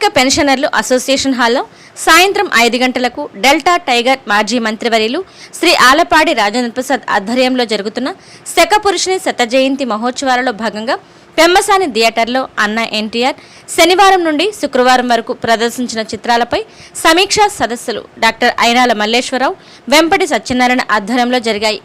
స్థానిక పెన్షనర్లు అసోసియేషన్ హాల్లో సాయంత్రం 5 గంటలకు డెల్టా టైగర్ మాజీ మంత్రివర్యులు శ్రీ ఆలపాడి రాజేంద్ర ప్రసాద్ ఆధ్వర్యంలో జరుగుతున్న శకపురుషుని శత జయంతి మహోత్సవాలలో భాగంగా పెమ్మసాని థియేటర్లో అన్న ఎన్టీఆర్ శనివారం నుండి శుక్రవారం వరకు ప్రదర్శించిన చిత్రాలపై సమీక్షా సదస్సులు డాక్టర్ ఐనాల మల్లేశ్వరరావు, వెంపటి సత్యనారాయణ ఆధ్వర్యంలో జరిగాయి.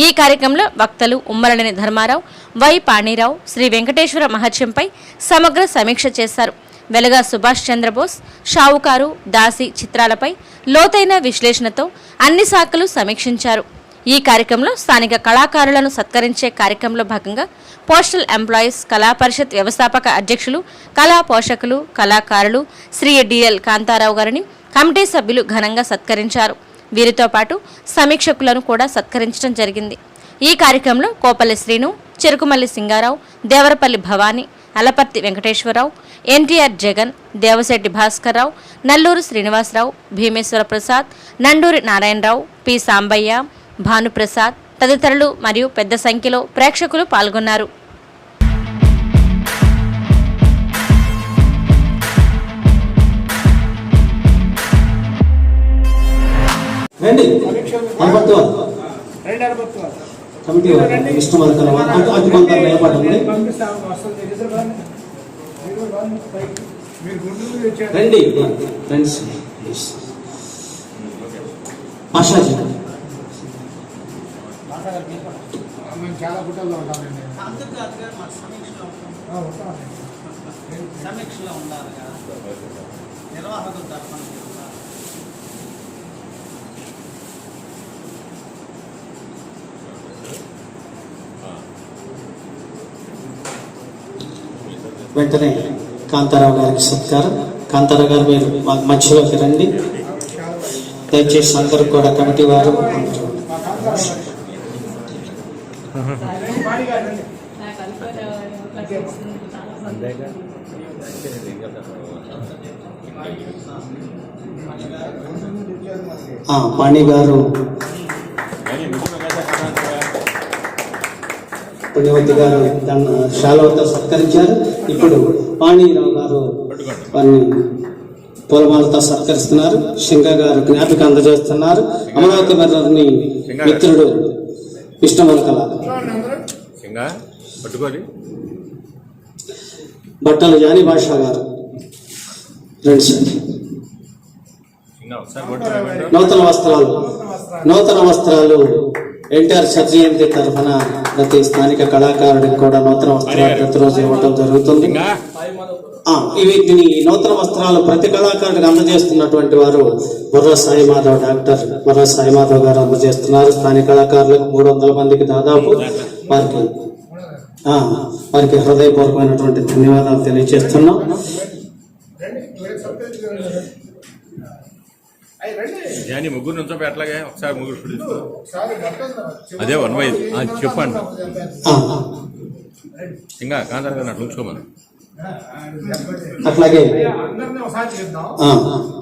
ఈ కార్యక్రమంలో వక్తలు ఉమ్మలనేని ధర్మారావు, వై పాణిరావు శ్రీ వెంకటేశ్వర మహత్యంపై సమగ్ర సమీక్ష చేశారు. వెలగా సుభాష్ చంద్రబోస్, షావుకారు, దాసి చిత్రాలపై లోతైన విశ్లేషణతో అన్ని శాఖలు సమీక్షించారు. ఈ కార్యక్రమంలో స్థానిక కళాకారులను సత్కరించే కార్యక్రమంలో భాగంగా పోస్టల్ ఎంప్లాయీస్ కళా పరిషత్ వ్యవస్థాపక అధ్యక్షులు, కళా పోషకులు, కళాకారులు శ్రీ డిఎల్ కాంతారావు గారిని కమిటీ సభ్యులు ఘనంగా సత్కరించారు. వీరితో పాటు సమీక్షకులను కూడా సత్కరించడం జరిగింది. ఈ కార్యక్రమంలో కోపల్లి శ్రీను, చెరుకుమల్లి సింగారావు, దేవరపల్లి భవానీ, అలపర్తి వెంకటేశ్వరరావు, ఎన్టీఆర్ జగన్, దేవశెట్టి భాస్కర్రావు, నల్లూరు శ్రీనివాసరావు, భీమేశ్వర ప్రసాద్, నండూరి నారాయణరావు, పి సాంబయ్య, భానుప్రసాద్ తదితరులు మరియు పెద్ద సంఖ్యలో ప్రేక్షకులు పాల్గొన్నారు. చాలా గుట్టల్లో ఉంటామండి. సమీక్షలో ఉండాలి కదా, నిర్వాహకులు తరఫున వెంటనే కాంతారావు గారికి సత్కారం. కాంతారావు గారు మీరు మాకు మధ్యలోకి రండి. దయచేసి అందరూ కూడా కమిటీ వారు పాణి గారు, పుణ్యవతి గారు శాలవతో సత్కరించారు. ఇప్పుడు పాణిరావు గారు వారిని పూలమాలతో సత్కరిస్తున్నారు. శంక గారు జ్ఞాపిక అందజేస్తున్నారు. అమరావతి గారిని మిత్రుడు విష్ణుమల్కల, బట్టలు జానీ భాషా గారు, నూతన వస్త్రాలు ఎన్టీఆర్ జయంతి తరఫున ప్రతి స్థానిక కళాకారుడికి కూడా నూతన వస్త్రాలు ప్రతిరోజు ఇవ్వటం జరుగుతుంది. వీటిని నూతన వస్త్రాలు ప్రతి కళాకారుడికి అందజేస్తున్నటువంటి వారు బుర్ర సాయి మాధవ్, డాక్టర్ బుర్ర సాయి మాధవ్ గారు అందజేస్తున్నారు. స్థానిక కళాకారులకు 300 మందికి దాదాపు వారికి హృదయపూర్వకమైనటువంటి ధన్యవాదాలు తెలియజేస్తున్నాం. ముగ్గురు నుంచో అట్లాగే ఒకసారి ముగ్గురు అదే 1 by చెప్పండి. ఇంకా కాంతారావు గారు అట్లా ఉంచుకోమని. అట్లాగే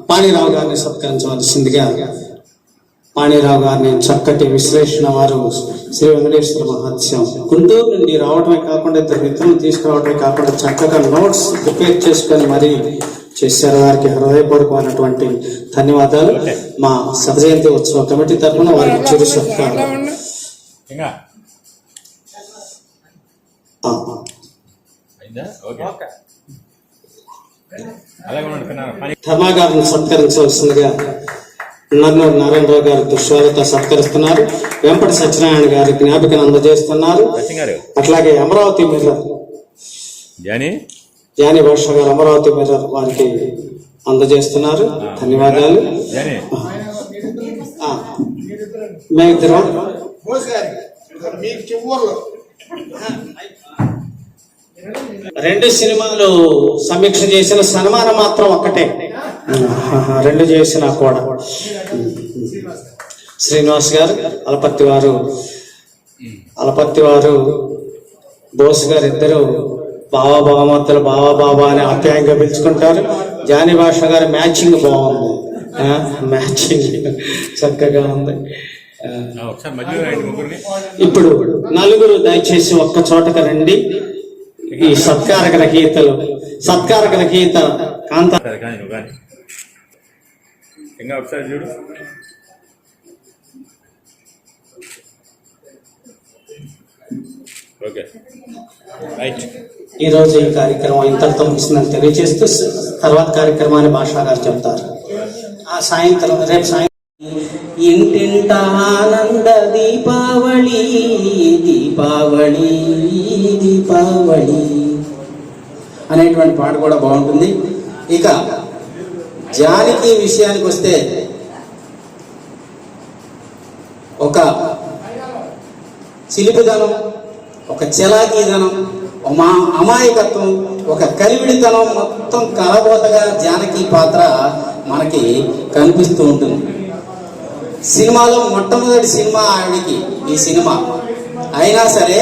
పాణిరావు గారిని సత్కరించవలసిందిగా పాణిరావు గారిని చక్కటి విశ్లేషణ వారు శ్రీ వెంకటేశ్వర మహత్యం గుంటూరు నుండి రావడమే కాకుండా 2 మిత్రులను తీసుకురావడమే కాకుండా చక్కగా నోట్స్ ప్రిపేర్ చేసుకొని మరీ చేశారు. వారికి హృదయపూర్వకమైనటువంటి ధన్యవాదాలు. మా శత జయంతి ఉత్సవ కమిటీ తరఫున వారికి చిరు సత్కారం. ధర్మా గారిని సత్కరించవలసిందిగా నన్నూరు నారాయణరావు గారు దుశ్వాలతో సత్కరిస్తున్నారు. వెంపటి సత్యనారాయణ గారి జ్ఞాపికను అందజేస్తున్నారు. అట్లాగే అమరావతి మిర్రర్ జానీ భాష గారు అమరావతి మిర్రర్ వారికి అందజేస్తున్నారు. ధన్యవాదాలు. మేమిద్దరం రెండు సినిమాలు సమీక్ష చేసిన సన్మానం మాత్రం ఒక్కటే, 2 చేసినా కూడా శ్రీనివాస్ గారు, అలపత్తి వారు బోస్ గారు ఇద్దరు బావా బావమత్తలు బావా అని ఆప్యాయంగా పిలుచుకుంటారు. జానీ భాష గారి మ్యాచింగ్ బాగుంది, మ్యాచింగ్ చక్కగా ఉంది. ఇప్పుడు 4 దయచేసి ఒక్క చోటకి రండి. ఈ సత్కార గ్రహీత కాంత సరే కానీ నువ్వు కానీ ఇంకా ఒకసారి చూడు. Okay right. ఈ రోజు ఈ కార్యక్రమం ఇంతటితో ముగిసిందని తెలియజేస్తూ తర్వాత కార్యక్రమాన్ని భాషా గారు చెప్తారు. ఆ సాయంత్రం రేపు సాయంత్రం ఇంటింట ఆనంద దీపావళి దీపావళి దీపావళి అనేటువంటి పాట కూడా బాగుంటుంది. ఇక జానకి విషయానికి వస్తే ఒక చిలిపిదనం, ఒక చలాకీదనం, అమాయకత్వం, ఒక కలివిడితనం మొత్తం కలబోతగా జానకి పాత్ర మనకి కనిపిస్తూ ఉంటుంది. సినిమాలో మొట్టమొదటి సినిమా ఆవిడికి ఈ సినిమా అయినా సరే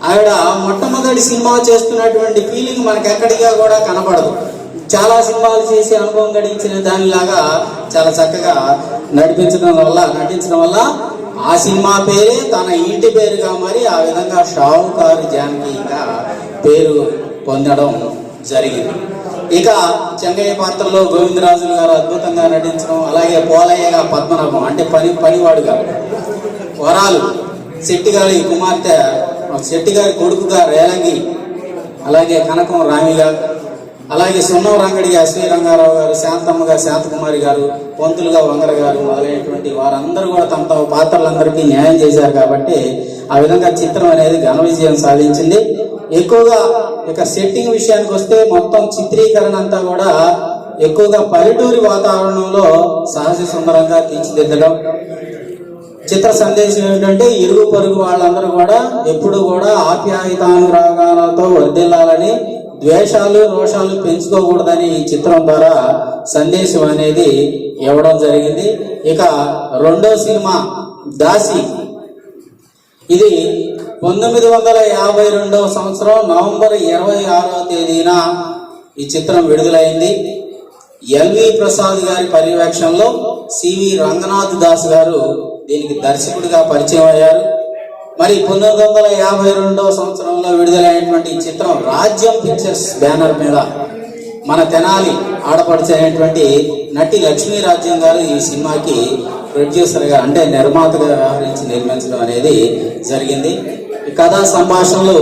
ఆవిడ మొట్టమొదటి సినిమా చేస్తున్నటువంటి ఫీలింగ్ మనకి ఎక్కడిగా కూడా కనపడదు. చాలా సినిమాలు చేసి అనుభవం గడించిన దానిలాగా చాలా చక్కగా నటించడం వల్ల ఆ సినిమా పేరే తన ఇంటి పేరుగా మరి ఆ విధంగా షావుకారు జానకిగా పేరు పొందడం జరిగింది. ఇక చెంగయ్య పాత్రలో గోవిందరాజులు గారు అద్భుతంగా నటించడం, అలాగే పోలయ్యగా పద్మనాభం అంటే పనివాడుగా, వరాలు శెట్టిగారి కుమార్తె శెట్టిగారి కొడుకుగా రేలంగి, అలాగే కనకం రామిగా, అలాగే సున్నం రంగడిగా శ్రీరంగారావు గారు, శాంతమ్మగా శాంతకుమారి గారు, పంతులుగా వంగర గారు మొదలైనటువంటి వారందరూ కూడా తమ తమ పాత్రలందరికీ న్యాయం చేశారు. కాబట్టి ఆ విధంగా చిత్రం అనేది ఘన విజయం సాధించింది. ఎక్కువగా ఇక సెట్టింగ్ విషయానికి వస్తే మొత్తం చిత్రీకరణ అంతా కూడా ఎక్కువగా పల్లెటూరి వాతావరణంలో సహజ సుందరంగా తీర్చిదిద్దడం. చిత్ర సందేశం ఏమిటంటే ఇరుగు పొరుగు వాళ్ళందరూ కూడా ఎప్పుడు కూడా ఆప్యాయతానురాగాలతో వర్ధిల్లాలని, ద్వేషాలు రోషాలు పెంచుకోకూడదని ఈ చిత్రం ద్వారా సందేశం అనేది ఇవ్వడం జరిగింది. ఇక రెండో సినిమా దాసి, ఇది 1952 సంవత్సరం నవంబర్ 26వ తేదీన ఈ చిత్రం విడుదలైంది. ఎల్వి ప్రసాద్ గారి పర్యవేక్షణలో సివి రంగనాథ్ దాస్ గారు దీనికి దర్శకుడిగా పరిచయం అయ్యారు. మరి 1952వ సంవత్సరంలో విడుదలైనటువంటి ఈ చిత్రం రాజ్యం పిక్చర్స్ బ్యానర్ మీద మన తెనాలి ఆడపడిచినటువంటి నటి లక్ష్మీ రాజ్యం గారు ఈ సినిమాకి ప్రొడ్యూసర్గా అంటే నిర్మాతగా వ్యవహరించి నిర్మించడం అనేది జరిగింది. ఈ కథా సంభాషణలు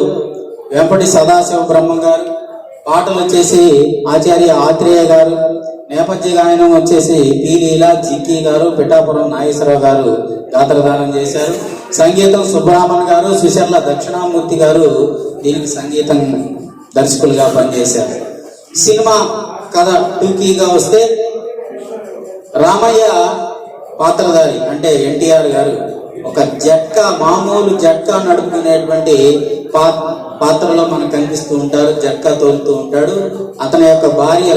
వెంపటి సదాశివ బ్రహ్మం గారు, పాటలు వచ్చేసి ఆచార్య ఆత్రేయ గారు, నేపథ్య గాయనం వచ్చేసి పి లీలా జిక్కి గారు, పిఠాపురం నాగేశ్వరరావు గారు గాత్రదానం చేశారు. సంగీతం సుబ్రహ్మణ్య గారు, సుశర్ల దక్షిణామూర్తి గారు దీనికి సంగీతం దర్శకులుగా పనిచేశారు. సినిమా కథ టూకీగా వస్తే రామయ్య పాత్రధారి అంటే ఎన్టీఆర్ గారు ఒక మామూలు జట్కా నడుపుకునేటువంటి పాత్రలో మనకు కనిపిస్తూ ఉంటారు. జట్కా తోలుతూ ఉంటాడు. అతని యొక్క భార్య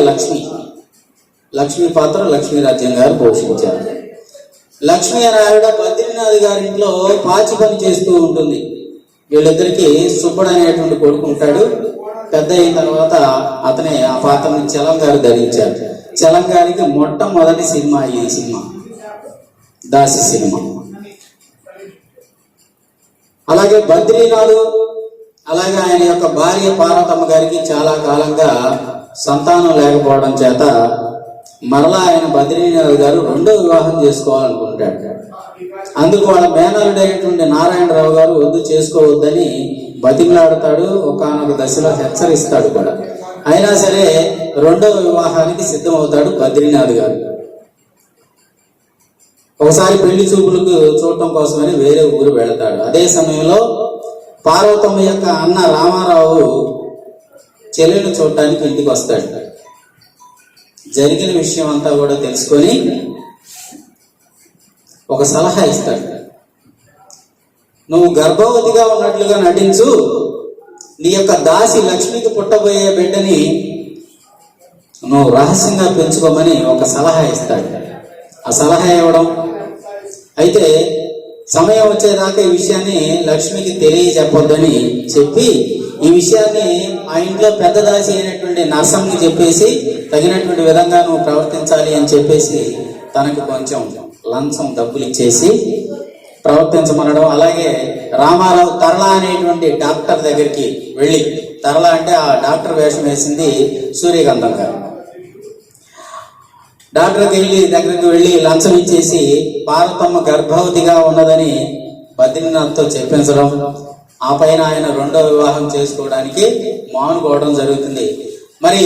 లక్ష్మి పాత్ర లక్ష్మీ రాజ్యం గారు పోషించారు. లక్ష్మి అనే ఆవిడ బద్రీనాథ్ గారింట్లో పాచి పని చేస్తూ ఉంటుంది. వీళ్ళిద్దరికి సుబ్బడు అనేటువంటి కొడుకు ఉంటాడు. పెద్ద అయిన తర్వాత అతనే ఆ పాత్రని చలం గారు ధరించారు. చలం గారికి మొట్టమొదటి సినిమా ఈ సినిమా దాసి సినిమా. అలాగే బద్రీనాథ్, అలాగే ఆయన యొక్క భార్య పార్వతమ్మ గారికి చాలా కాలంగా సంతానం లేకపోవడం చేత మరలా ఆయన బద్రీనాథ్ గారు రెండో వివాహం చేసుకోవాలనుకుంటాడు. అందుకు వాళ్ళ మేనలుడైనటువంటి నారాయణరావు గారు వద్దు చేసుకోవద్దని బతిమలాడతాడు. ఒకానొక దశలో హెచ్చరిస్తాడు కూడా. అయినా సరే రెండో వివాహానికి సిద్ధమవుతాడు బద్రీనాథ్ గారు. ఒకసారి పెళ్లి చూపులకు చూడటం కోసమని వేరే ఊరు వెళతాడు. అదే సమయంలో పార్వతమ్మ యొక్క అన్న రామారావు చెల్లెలు చూడటానికి ఇంటికి వస్తాడు. జరిగిన విషయం అంతా కూడా తెలుసుకొని ఒక సలహా ఇస్తాడు. నువ్వు గర్భవతిగా ఉన్నట్లుగా నటించు, నీ యొక్క దాసి లక్ష్మికి పుట్టబోయే బిడ్డని నువ్వు రహస్యంగా పెంచుకోమని ఒక సలహా ఇస్తాడు. ఆ సలహా ఇవ్వడం అయితే సమయం వచ్చేదాకా ఈ విషయాన్ని లక్ష్మికి తెలియజెప్పొద్దని చెప్పి ఈ విషయాన్ని ఆ ఇంట్లో పెద్ద దాసి అయినటువంటి నర్సంకి చెప్పేసి తగినటువంటి విధంగా నువ్వు ప్రవర్తించాలి అని చెప్పేసి తనకి కొంచెం లంచం డబ్బులు ఇచ్చేసి ప్రవర్తించమనడం. అలాగే రామారావు తరళ అనేటువంటి డాక్టర్ దగ్గరికి వెళ్ళి తరళ అంటే ఆ డాక్టర్ వేషం వేసింది సూర్యకాంతం గారు. డాక్టర్కి దగ్గరికి వెళ్ళి లంచం ఇచ్చేసి పార్వతమ్మ గర్భవతిగా ఉన్నదని బద్రీనాథ్తో చెప్పించడం, ఆ పైన ఆయన రెండో వివాహం చేసుకోవడానికి మానుకోవడం జరుగుతుంది. మరి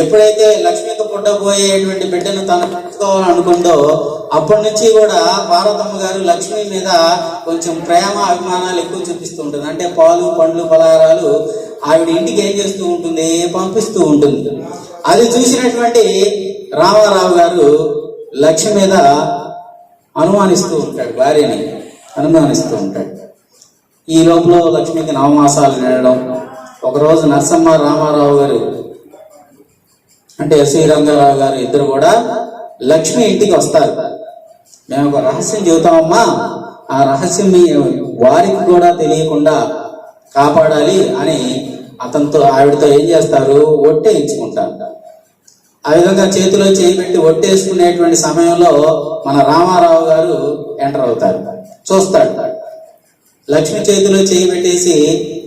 ఎప్పుడైతే లక్ష్మికి పుట్టబోయేటువంటి బిడ్డను తను పెట్టుకోవాలనుకుందో అప్పటి నుంచి కూడా పార్వతమ్మ గారు లక్ష్మి మీద కొంచెం ప్రేమ అభిమానాలు ఎక్కువ చూపిస్తూ ఉంటుంది. అంటే పాలు పండ్లు పలహారాలు ఆవిడ ఇంటికి ఏం చేస్తూ ఉంటుంది, పంపిస్తూ ఉంటుంది. అది చూసినటువంటి రామారావు గారు లక్ష్మి మీద అనుమానిస్తూ ఉంటాడు, భార్యని అనుమానిస్తూ ఉంటాడు. ఈ లోపల లక్ష్మికి నవమాసాలు నిండడం. ఒకరోజు నరసమ్మ రామారావు గారు అంటే ఎస్వి రంగారావు గారు ఇద్దరు కూడా లక్ష్మి ఇంటికి వస్తారు. మేము ఒక రహస్యం చెబుతామమ్మా, ఆ రహస్యం మీ వారికి కూడా తెలియకుండా కాపాడాలి అని అతనితో ఆవిడతో ఏం చేస్తారు, ఒట్టేయించుకుంటారు. ఆ విధంగా చేతిలో చేయి పెట్టి ఒట్టేసుకునేటువంటి సమయంలో మన రామారావు గారు ఎంటర్ అవుతారు. చూస్తాడు, లక్ష్మి చేతిలో చేయి పెట్టేసి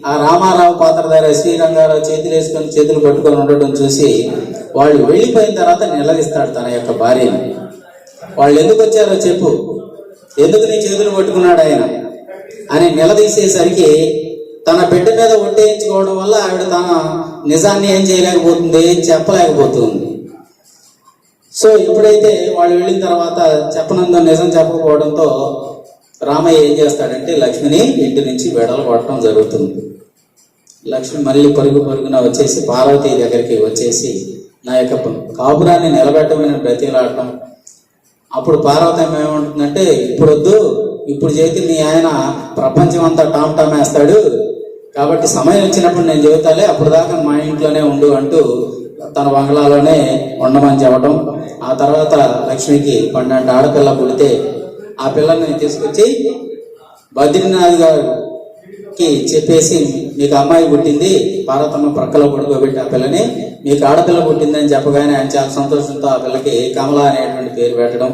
ఆ రామారావు పాత్రధారి శ్రీరంగారావు చేతులు వేసుకొని చేతులు పట్టుకొని ఉండడం చూసి వాళ్ళు వెళ్ళిపోయిన తర్వాత నిలదీస్తాడు తన యొక్క భార్యని. వాళ్ళు ఎందుకు వచ్చారో చెప్పు, ఎందుకు నీ చేతులు పట్టుకున్నాడు ఆయన అని నిలదీసేసరికి తన బిడ్డ మీద ఒట్టేయించుకోవడం వల్ల ఆవిడ తన నిజాన్ని ఏం చేయలేకపోతుంది, చెప్పలేకపోతుంది. సో ఎప్పుడైతే వాళ్ళు వెళ్ళిన తర్వాత చెప్పనందో నిజం చెప్పకపోవడంతో రామయ్య ఏం చేస్తాడంటే లక్ష్మిని ఇంటి నుంచి వెడలు కొట్టడం జరుగుతుంది. లక్ష్మి మళ్ళీ పరుగున వచ్చేసి పార్వతి దగ్గరికి వచ్చేసి నా యొక్క కాపురాన్ని నిలబెట్టమని బ్రతిలాడటం. అప్పుడు పార్వతి ఏమంటుందంటే, ఇప్పుడు వద్దు, ఇప్పుడు చేతి నీ ఆయన ప్రపంచం అంతా టామ్ వేస్తాడు, కాబట్టి సమయం వచ్చినప్పుడు నేను చెబుతాలే, అప్పుడు దాకా మా ఇంట్లోనే ఉండు అంటూ తన బంగ్లాలోనే ఉండమని చెప్పడం. ఆ తర్వాత లక్ష్మికి 12 ఆడపిల్ల పుడితే ఆ పిల్లని తీసుకొచ్చి బద్రీనాథ్ గారికి చెప్పేసి, మీకు అమ్మాయి పుట్టింది, పార్వతమ్మ ప్రక్కలో పడుకోబెట్టి ఆ పిల్లని, మీకు ఆడపిల్ల పుట్టిందని చెప్పగానే ఆయన చాలా సంతోషంతో ఆ పిల్లకి కమల అనేటువంటి పేరు పెట్టడం.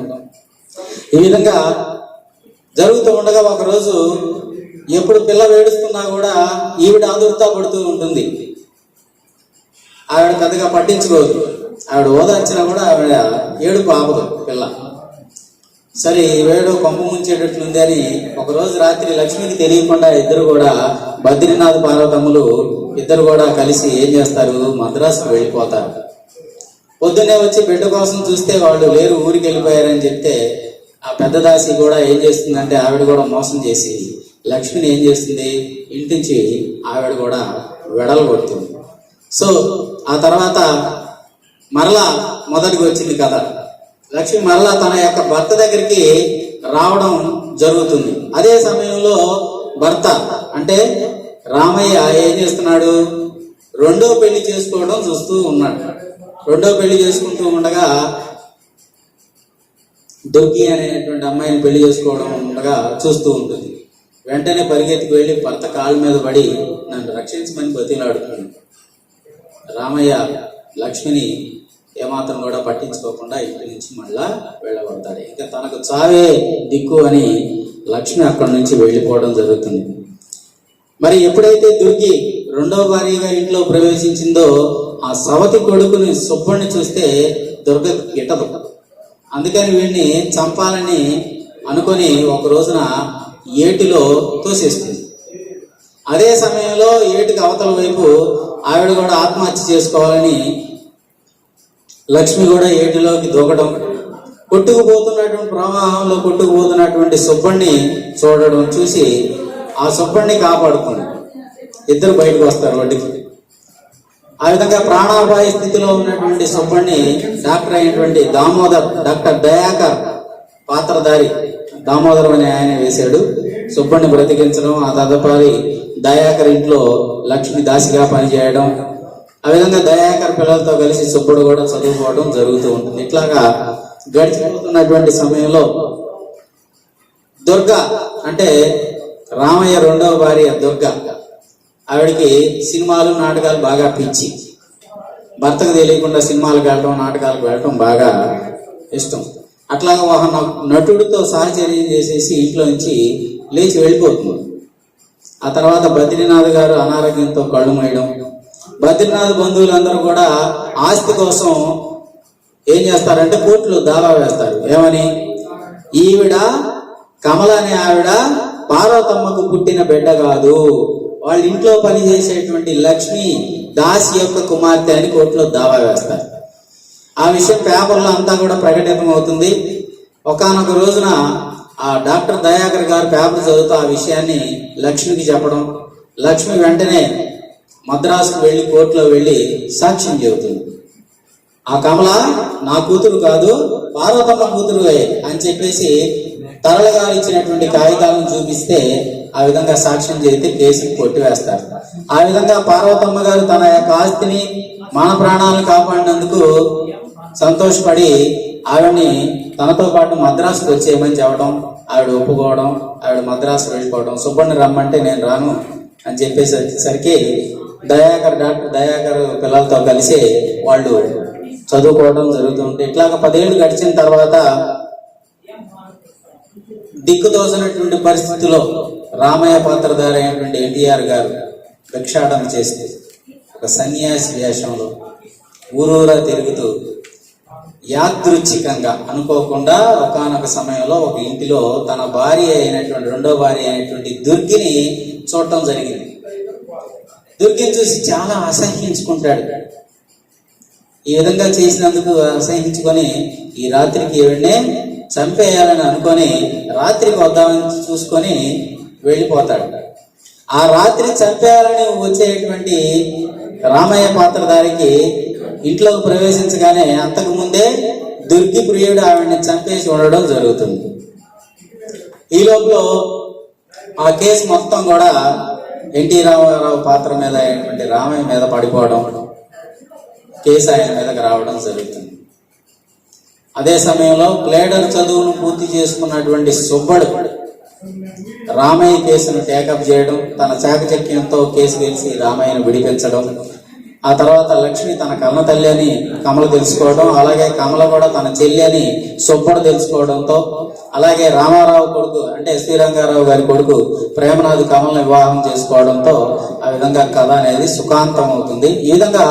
ఈ విధంగా జరుగుతూ ఉండగా ఒకరోజు ఎప్పుడు పిల్ల వేడుస్తున్నా కూడా ఈవిడ ఆదుర్తా పడుతూ ఉంటుంది. ఆవిడ పెద్దగా పట్టించుకోదు, ఆవిడ ఓదార్చినా కూడా ఆవిడ ఏడుపు ఆపదు పిల్ల. సరే వేడు కొంప ముంచేటట్లుంది అని ఒకరోజు రాత్రి లక్ష్మికి తెలియకుండా ఇద్దరు కూడా బద్రీనాథ్ పార్వతమ్ములు ఇద్దరు కూడా కలిసి ఏం చేస్తారు, మద్రాసుకు వెళ్ళిపోతారు. పొద్దున్నే వచ్చి బిడ్డ కోసం చూస్తే వాళ్ళు లేరు, ఊరికి వెళ్ళిపోయారని చెప్తే ఆ పెద్ద దాసి కూడా ఏం చేస్తుందంటే ఆవిడ కూడా మోసం చేసి లక్ష్మిని ఏం చేస్తుంది, ఇంటి నుంచి ఆవిడ కూడా వెడలు కొడుతుంది. సో ఆ తర్వాత మరలా మొదటికి వచ్చింది కథ. లక్ష్మి మరలా తన యొక్క భర్త దగ్గరికి రావడం జరుగుతుంది. అదే సమయంలో భర్త అంటే రామయ్య ఏం చేస్తున్నాడు, రెండో పెళ్లి చేసుకోవడం చూస్తూ ఉన్నాడు. రెండో పెళ్లి చేసుకుంటూ ఉండగా దుర్గి అనేటువంటి అమ్మాయిని పెళ్లి చేసుకోవడం ఉండగా చూస్తూ ఉంటుంది. వెంటనే పరిగెత్తికి వెళ్ళి భర్త కాళ్ళ మీద పడి నన్ను రక్షించమని బతిలాడుతుంది. రామయ్య లక్ష్మిని ఏమాత్రం కూడా పట్టించుకోకుండా ఇంటి నుంచి మళ్ళా వెళ్ళబడతాడు. ఇంకా తనకు చావే దిక్కు అని లక్ష్మి అక్కడి నుంచి వెళ్ళిపోవడం జరుగుతుంది. మరి ఎప్పుడైతే దుర్గి రెండో భార్యగా ఇంట్లో ప్రవేశించిందో ఆ సవతి కొడుకుని సుబ్బణ్ణి చూస్తే దుర్గ గిట్టదు. అందుకని వీడిని చంపాలని అనుకొని ఒక రోజున ఏటిలో తోసేస్తుంది. అదే సమయంలో ఏటికి అవతల వైపు ఆవిడ కూడా ఆత్మహత్య చేసుకోవాలని లక్ష్మి కూడా ఏటిలోకి దూకడం, కొట్టుకుపోతున్నటువంటి ప్రవాహంలో కొట్టుకుపోతున్నటువంటి సుబ్బణ్ణి చూడడం చూసి ఆ సుబ్బణ్ణి కాపాడుతుంది. ఇద్దరు బయటకు వస్తారు ఒడ్డుకి. ఆ విధంగా ప్రాణాపాయ స్థితిలో ఉన్నటువంటి సుబ్బణ్ణి డాక్టర్ అయినటువంటి డాక్టర్ దయాకర్ పాత్రధారి దామోదరం అనే ఆయన వేశాడు. సుబ్బణ్ణి బ్రతికించడం, ఆ తదుపరి దయాకర్ ఇంట్లో లక్ష్మి దాసిగా పనిచేయడం, ఆ విధంగా దయాకర్ పిల్లలతో కలిసి సుబ్బుడు కూడా చదువుకోవడం జరుగుతూ ఉంటుంది. ఇట్లాగా గడిచిపోతున్నటువంటి సమయంలో దుర్గ అంటే రామయ్య రెండవ భార్య దుర్గ, ఆవిడికి సినిమాలు నాటకాలు బాగా పిచ్చి. భర్తకు తెలియకుండా సినిమాలకు వెళ్ళడం, నాటకాలకు వెళ్ళడం బాగా ఇష్టం. అట్లాగా ఒక నటుడితో సహచర్యం చేసేసి ఇంట్లో నుంచి లేచి వెళ్ళిపోతుంది. ఆ తర్వాత బద్రీనాథ్ గారు అనారోగ్యంతో కళ్ళు మూయడం, బద్రీనాథ్ బంధువులందరూ కూడా ఆస్తి కోసం ఏం చేస్తారంటే కోర్టులో దావా వేస్తారు. ఏమని? ఈవిడ కమల అనే ఆవిడ పార్వతమ్మకు పుట్టిన బిడ్డ కాదు, వాళ్ళ ఇంట్లో పనిచేసేటువంటి లక్ష్మి దాసి యొక్క కుమార్తె అని కోర్టులో దావా వేస్తారు. ఆ విషయం పేపర్లో అంతా కూడా ప్రకటితం అవుతుంది. ఒకానొక రోజున ఆ డాక్టర్ దయాకర్ గారు పేపర్ చదువుతూ ఆ విషయాన్ని లక్ష్మికి చెప్పడం, లక్ష్మి వెంటనే మద్రాసుకు వెళ్ళి కోర్టులో వెళ్ళి సాక్ష్యం చెబుతుంది. ఆ కమల నా కూతురు కాదు, పార్వతమ్మ కూతురు అని చెప్పేసి తరళ గారు ఇచ్చినటువంటి కాగితాలను చూపిస్తే ఆ విధంగా సాక్ష్యం చేస్తే కేసుని కొట్టివేస్తారు. ఆ విధంగా పార్వతమ్మ గారు తన యొక్క ఆస్తిని మాన ప్రాణాలను కాపాడినందుకు సంతోషపడి ఆవిడని తనతో పాటు మద్రాసుకు వచ్చేయమని చెప్పడం, ఆవిడ ఒప్పుకోవడం, ఆవిడ మద్రాసు వెళ్ళిపోవడం, సుబ్బడిని రమ్మంటే నేను రాను అని చెప్పేసరికి డాక్టర్ దయాకర్ పిల్లలతో కలిసి వాళ్ళు చదువుకోవడం జరుగుతుంటే ఇట్లాగ 10 ఏళ్ళు గడిచిన తర్వాత దిక్కుతోసినటువంటి పరిస్థితిలో రామయ్య పాత్రధారి అయినటువంటి ఎన్టీఆర్ గారు భిక్షాటన చేస్తే ఒక సన్యాసి వేషంలో ఊరూరా తిరుగుతూ యాదృచ్ఛికంగా అనుకోకుండా ఒకానొక సమయంలో ఒక ఇంటిలో తన భార్య అయినటువంటి రెండో భార్య అయినటువంటి దుర్గిని చూడటం జరిగింది. దుర్గిని చూసి చాలా అసహ్యించుకుంటాడు. ఈ విధంగా చేసినందుకు అసహించుకొని ఈ రాత్రికి ఈవిడ్నే చంపేయాలని అనుకొని రాత్రికి వద్దామని చూసుకొని వెళ్ళిపోతాడు. ఆ రాత్రి చంపేయాలని వచ్చేటువంటి రామయ్య పాత్రధారికి ఇంట్లోకి ప్రవేశించగానే అంతకు ముందే దుర్గి ప్రియుడు ఆవిడ్ని చంపేసి ఉండడం జరుగుతుంది. ఈ లోపల ఆ కేసు మొత్తం కూడా ఎన్టీ రామారావు పాత్ర మీద అయినటువంటి రామయ్య మీద పడిపోవడం, కేసు ఆయన మీదకి రావడం జరుగుతుంది. అదే సమయంలో ప్లేడర్ చదువును పూర్తి చేసుకున్నటువంటి సుబ్బడు రామయ్య కేసును టేకప్ చేయడం, తన చాకచక్యంతో కేసు గెలిచి రామయ్యను విడిపించడం, ఆ తర్వాత లక్ష్మి తన కన్న తల్లి అని కమల తెలుసుకోవడం, అలాగే కమల కూడా తన చెల్లి అని సుబ్బడు తెలుసుకోవడంతో, అలాగే రామారావు కొడుకు అంటే ఎస్వి రంగారావు గారి కొడుకు ప్రేమనాథ్ కమలను వివాహం చేసుకోవడంతో ఆ విధంగా కథ అనేది సుఖాంతం అవుతుంది. ఈ విధంగా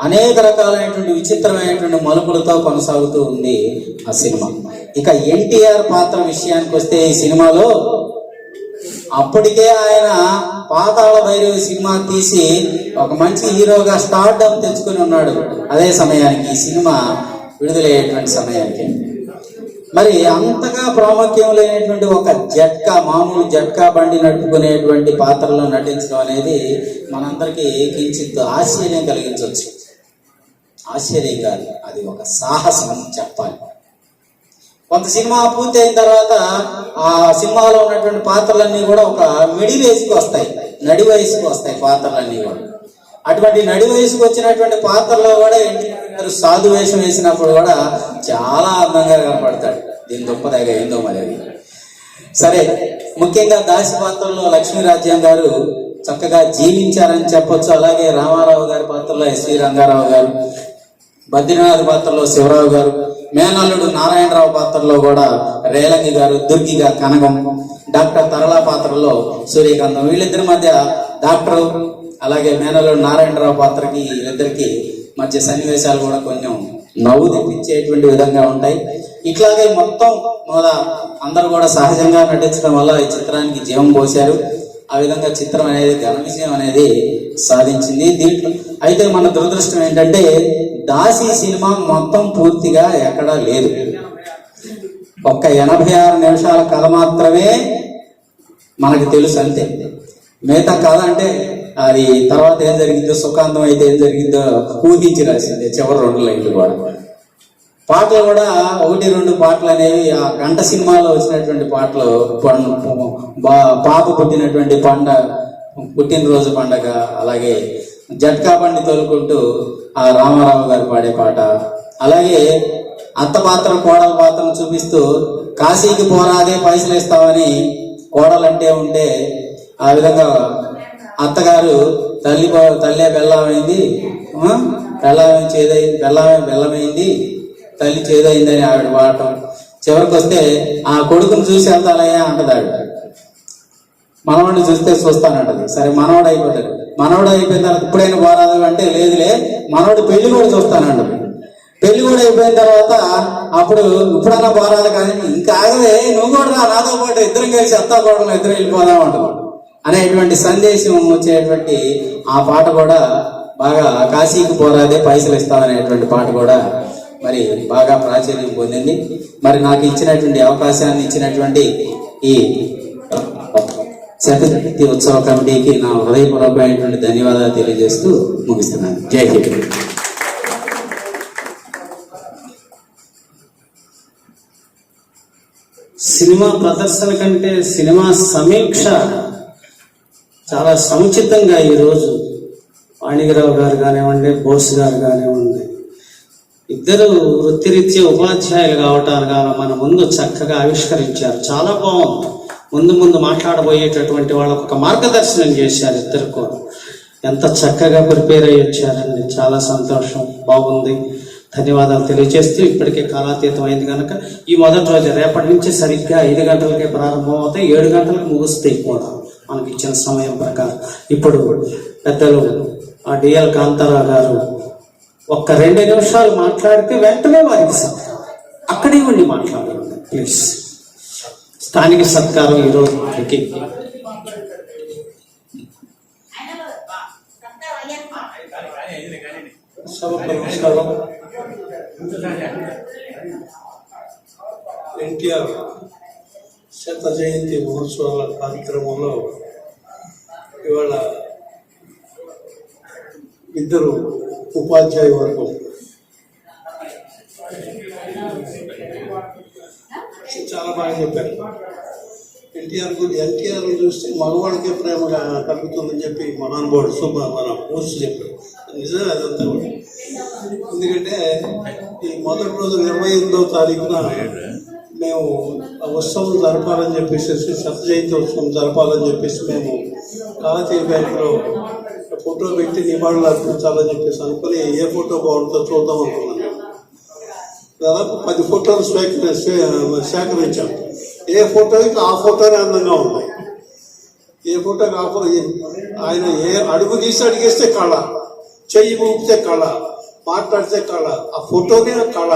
అనేక రకాలైనటువంటి విచిత్రమైనటువంటి మలుపులతో కొనసాగుతూ ఉంది ఆ సినిమా. ఇక ఎన్టీఆర్ పాత్ర విషయానికి వస్తే ఈ సినిమాలో అప్పటికే ఆయన పాతాళ భైరవి సినిమా తీసి ఒక మంచి హీరోగా స్టార్డమ్ తెచ్చుకుని ఉన్నాడు. అదే సమయానికి ఈ సినిమా విడుదలయ్యేటువంటి సమయానికి మరి అంతగా ప్రాముఖ్యం లేనటువంటి ఒక మామూలు జట్కా బండి నడుపుకునేటువంటి పాత్రలో నటించడం అనేది మనందరికీ కించిత్ ఆశ్చర్యం కలిగించవచ్చు. ఆశ్చర్యం కాదు, అది ఒక సాహసం అని చెప్పాలి. కొంత సినిమా పూర్తి అయిన తర్వాత ఆ సినిమాలో ఉన్నటువంటి పాత్రలన్నీ కూడా ఒక మిడి వయసుకు వస్తాయి, నడి వయసుకు వస్తాయి పాత్రలన్నీ కూడా. అటువంటి నడి వయసుకు వచ్చినటువంటి పాత్రలో కూడా ఎన్టీఆర్ గారు సాధు వేషం వేసినప్పుడు కూడా చాలా అందంగా కనపడతాడు. దీని గొప్పదగా ఏందో మరి అది సరే. ముఖ్యంగా దాసి పాత్రలో లక్ష్మీరాజ్యం గారు చక్కగా జీవించారని చెప్పొచ్చు. అలాగే రామారావు గారి పాత్రలో ఎస్వి రంగారావు గారు, బద్రీనాథ్ పాత్రలో శివరావు గారు, మేనల్లుడు నారాయణరావు పాత్రలో కూడా రేలంగి గారు, దుర్గిగా కనగం, డాక్టర్ తరళ పాత్రలో సూర్యకాంతం, వీళ్ళిద్దరి మధ్య డాక్టర్ అలాగే మేనల్లుడు నారాయణరావు పాత్రకి వీళ్ళిద్దరికి మధ్య సన్నివేశాలు కూడా కొంచెం నవ్వు తెప్పించేటువంటి విధంగా ఉంటాయి. ఇట్లాగే మొత్తం అందరూ కూడా సహజంగా నటించడం వల్ల ఈ చిత్రానికి జీవం పోశారు. ఆ విధంగా చిత్రం అనేది ఘన విజయం అనేది సాధించింది. దీంట్లో అయితే మన దురదృష్టం ఏంటంటే దాసి సినిమా మొత్తం పూర్తిగా ఎక్కడా లేదు. ఒక్క 86 నిమిషాల కథ మాత్రమే మనకు తెలుసు అంతే. మిగతా కథ అంటే అది తర్వాత ఏం జరిగిందో, సుఖాంతం అయితే ఏం జరిగిందో ఊహించి రాసింది. చివరి 2 లైన్లు కూడా. పాటలు కూడా 1-2 పాటలు అనేవి ఆ గంట సినిమాలో వచ్చినటువంటి పాటలు, పాప పుట్టినటువంటి పుట్టినరోజు పండగ, అలాగే జట్కా బండి తోలుకుంటూ ఆ రామారావు గారు పాడే పాట, అలాగే అత్త పాత్ర కోడల పాత్రను చూపిస్తూ కాశీకి పోరాదే పైసలు ఇస్తామని కోడలంటే ఉంటే ఆ విధంగా అత్తగారు తల్లే బెల్లమైంది, బెల్లమైంది, తల్లి చేదైందని ఆవిడ పాడటం. చివరికి వస్తే ఆ కొడుకును చూసి వెళ్తానయ్యా అంటదాడు, మనవాడిని చూస్తే చూస్తానంటది. సరే మనవాడు అయిపోతాడు, మనవడు అయిపోయిన తర్వాత ఇప్పుడైనా పోరాదు అంటే లేదులే మనవడు పెళ్లి కూడా చూస్తానండు. పెళ్లి కూడా అయిపోయిన తర్వాత అప్పుడు ఇప్పుడన్నా పోరాదు కానీ ఇంకా ఆగదే నువ్వు కూడా రా నాతో పాటు ఇద్దరం కలిసి అత్తా కూడా ఇద్దరు వెళ్ళిపోదాం అంటారు అనేటువంటి సందేశం వచ్చేటువంటి ఆ పాట కూడా బాగా కాశీకి పోరాదే పైసలు ఇస్తామనేటువంటి పాట కూడా మరి బాగా ప్రాచుర్యం పొందింది. మరి నాకు ఇచ్చినటువంటి అవకాశాన్ని ఇచ్చినటువంటి ఈ శతశక్తి ఉత్సవ కమిటీకి నా హృదయపూర్వకమైనటువంటి ధన్యవాదాలు తెలియజేస్తూ ముగిస్తున్నాను. జై హింద్. సినిమా ప్రదర్శన కంటే సినిమా సమీక్ష చాలా సముచితంగా ఈరోజు వాణిగిరావు గారు కానివ్వండి, బోస్ గారు కానివ్వండి, ఇద్దరు వృత్తిరీత్యా ఉపాధ్యాయులు కావటాలుగా మన ముందు చక్కగా ఆవిష్కరించారు. చాలా బాగుంది. ముందు మాట్లాడబోయేటటువంటి వాళ్ళకు ఒక మార్గదర్శనం చేశారు. ఇద్దరు కూడా ఎంత చక్కగా ప్రిపేర్ అయ్యి వచ్చారండి. చాలా సంతోషం, బాగుంది. ధన్యవాదాలు తెలియజేస్తూ ఇప్పటికే కాలాతీతం అయింది కనుక ఈ మొదటి రోజు రేపటి నుంచి సరిగ్గా 5 గంటలకే ప్రారంభం అవుతాయి, 7 గంటలకు ముగుస్తాయి కూడా మనకి ఇచ్చిన సమయం ప్రకారం. ఇప్పుడు పెద్దలు ఆ డిఎల్ కాంతారావు గారు ఒక్క 2 నిమిషాలు మాట్లాడితే వెంటనే వారికి అక్కడే ఉండి మాట్లాడండి ప్లీజ్. స్థానిక సత్కారం ఈరోజు నమస్కారం. ఎన్టీఆర్ శత జయంతి మహోత్సవాల కార్యక్రమంలో ఇవాళ ఇద్దరు ఉపాధ్యాయ వర్గం చాలా బాగా చెప్పారు. ఎన్టీఆర్ చూస్తే మగవాడికే ప్రేమగా కలుగుతుందని చెప్పి మహానుభావుడు మన మూర్చి చెప్పారు. నిజమే అదంతా కూడా. ఎందుకంటే ఈ మొదటి రోజు 28వ తారీఖున మేము ఉత్సవం జరపాలని చెప్పేసి శత జయంతి ఉత్సవం జరపాలని చెప్పేసి మేము కాకతీయ బ్యాంకులో ఫోటో పెట్టి నివాళులు అర్పించాలని చెప్పేసి అనుకుని ఏ ఫోటో బాగుంటుందో చూద్దాం అనుకున్నాను. దాదాపు 10 ఫోటోలు సేకరించాం. ఏ ఫోటోకి ఆ ఫోటోనే అందంగా ఉన్నాయి. ఏ ఫోటోకి ఆ ఫోటో ఆయన ఏ అడుగు తీసి అడిగేస్తే కళ, చెయ్యి ఊపితే కళ, మాట్లాడితే కళ, ఆ ఫోటోనే కళ.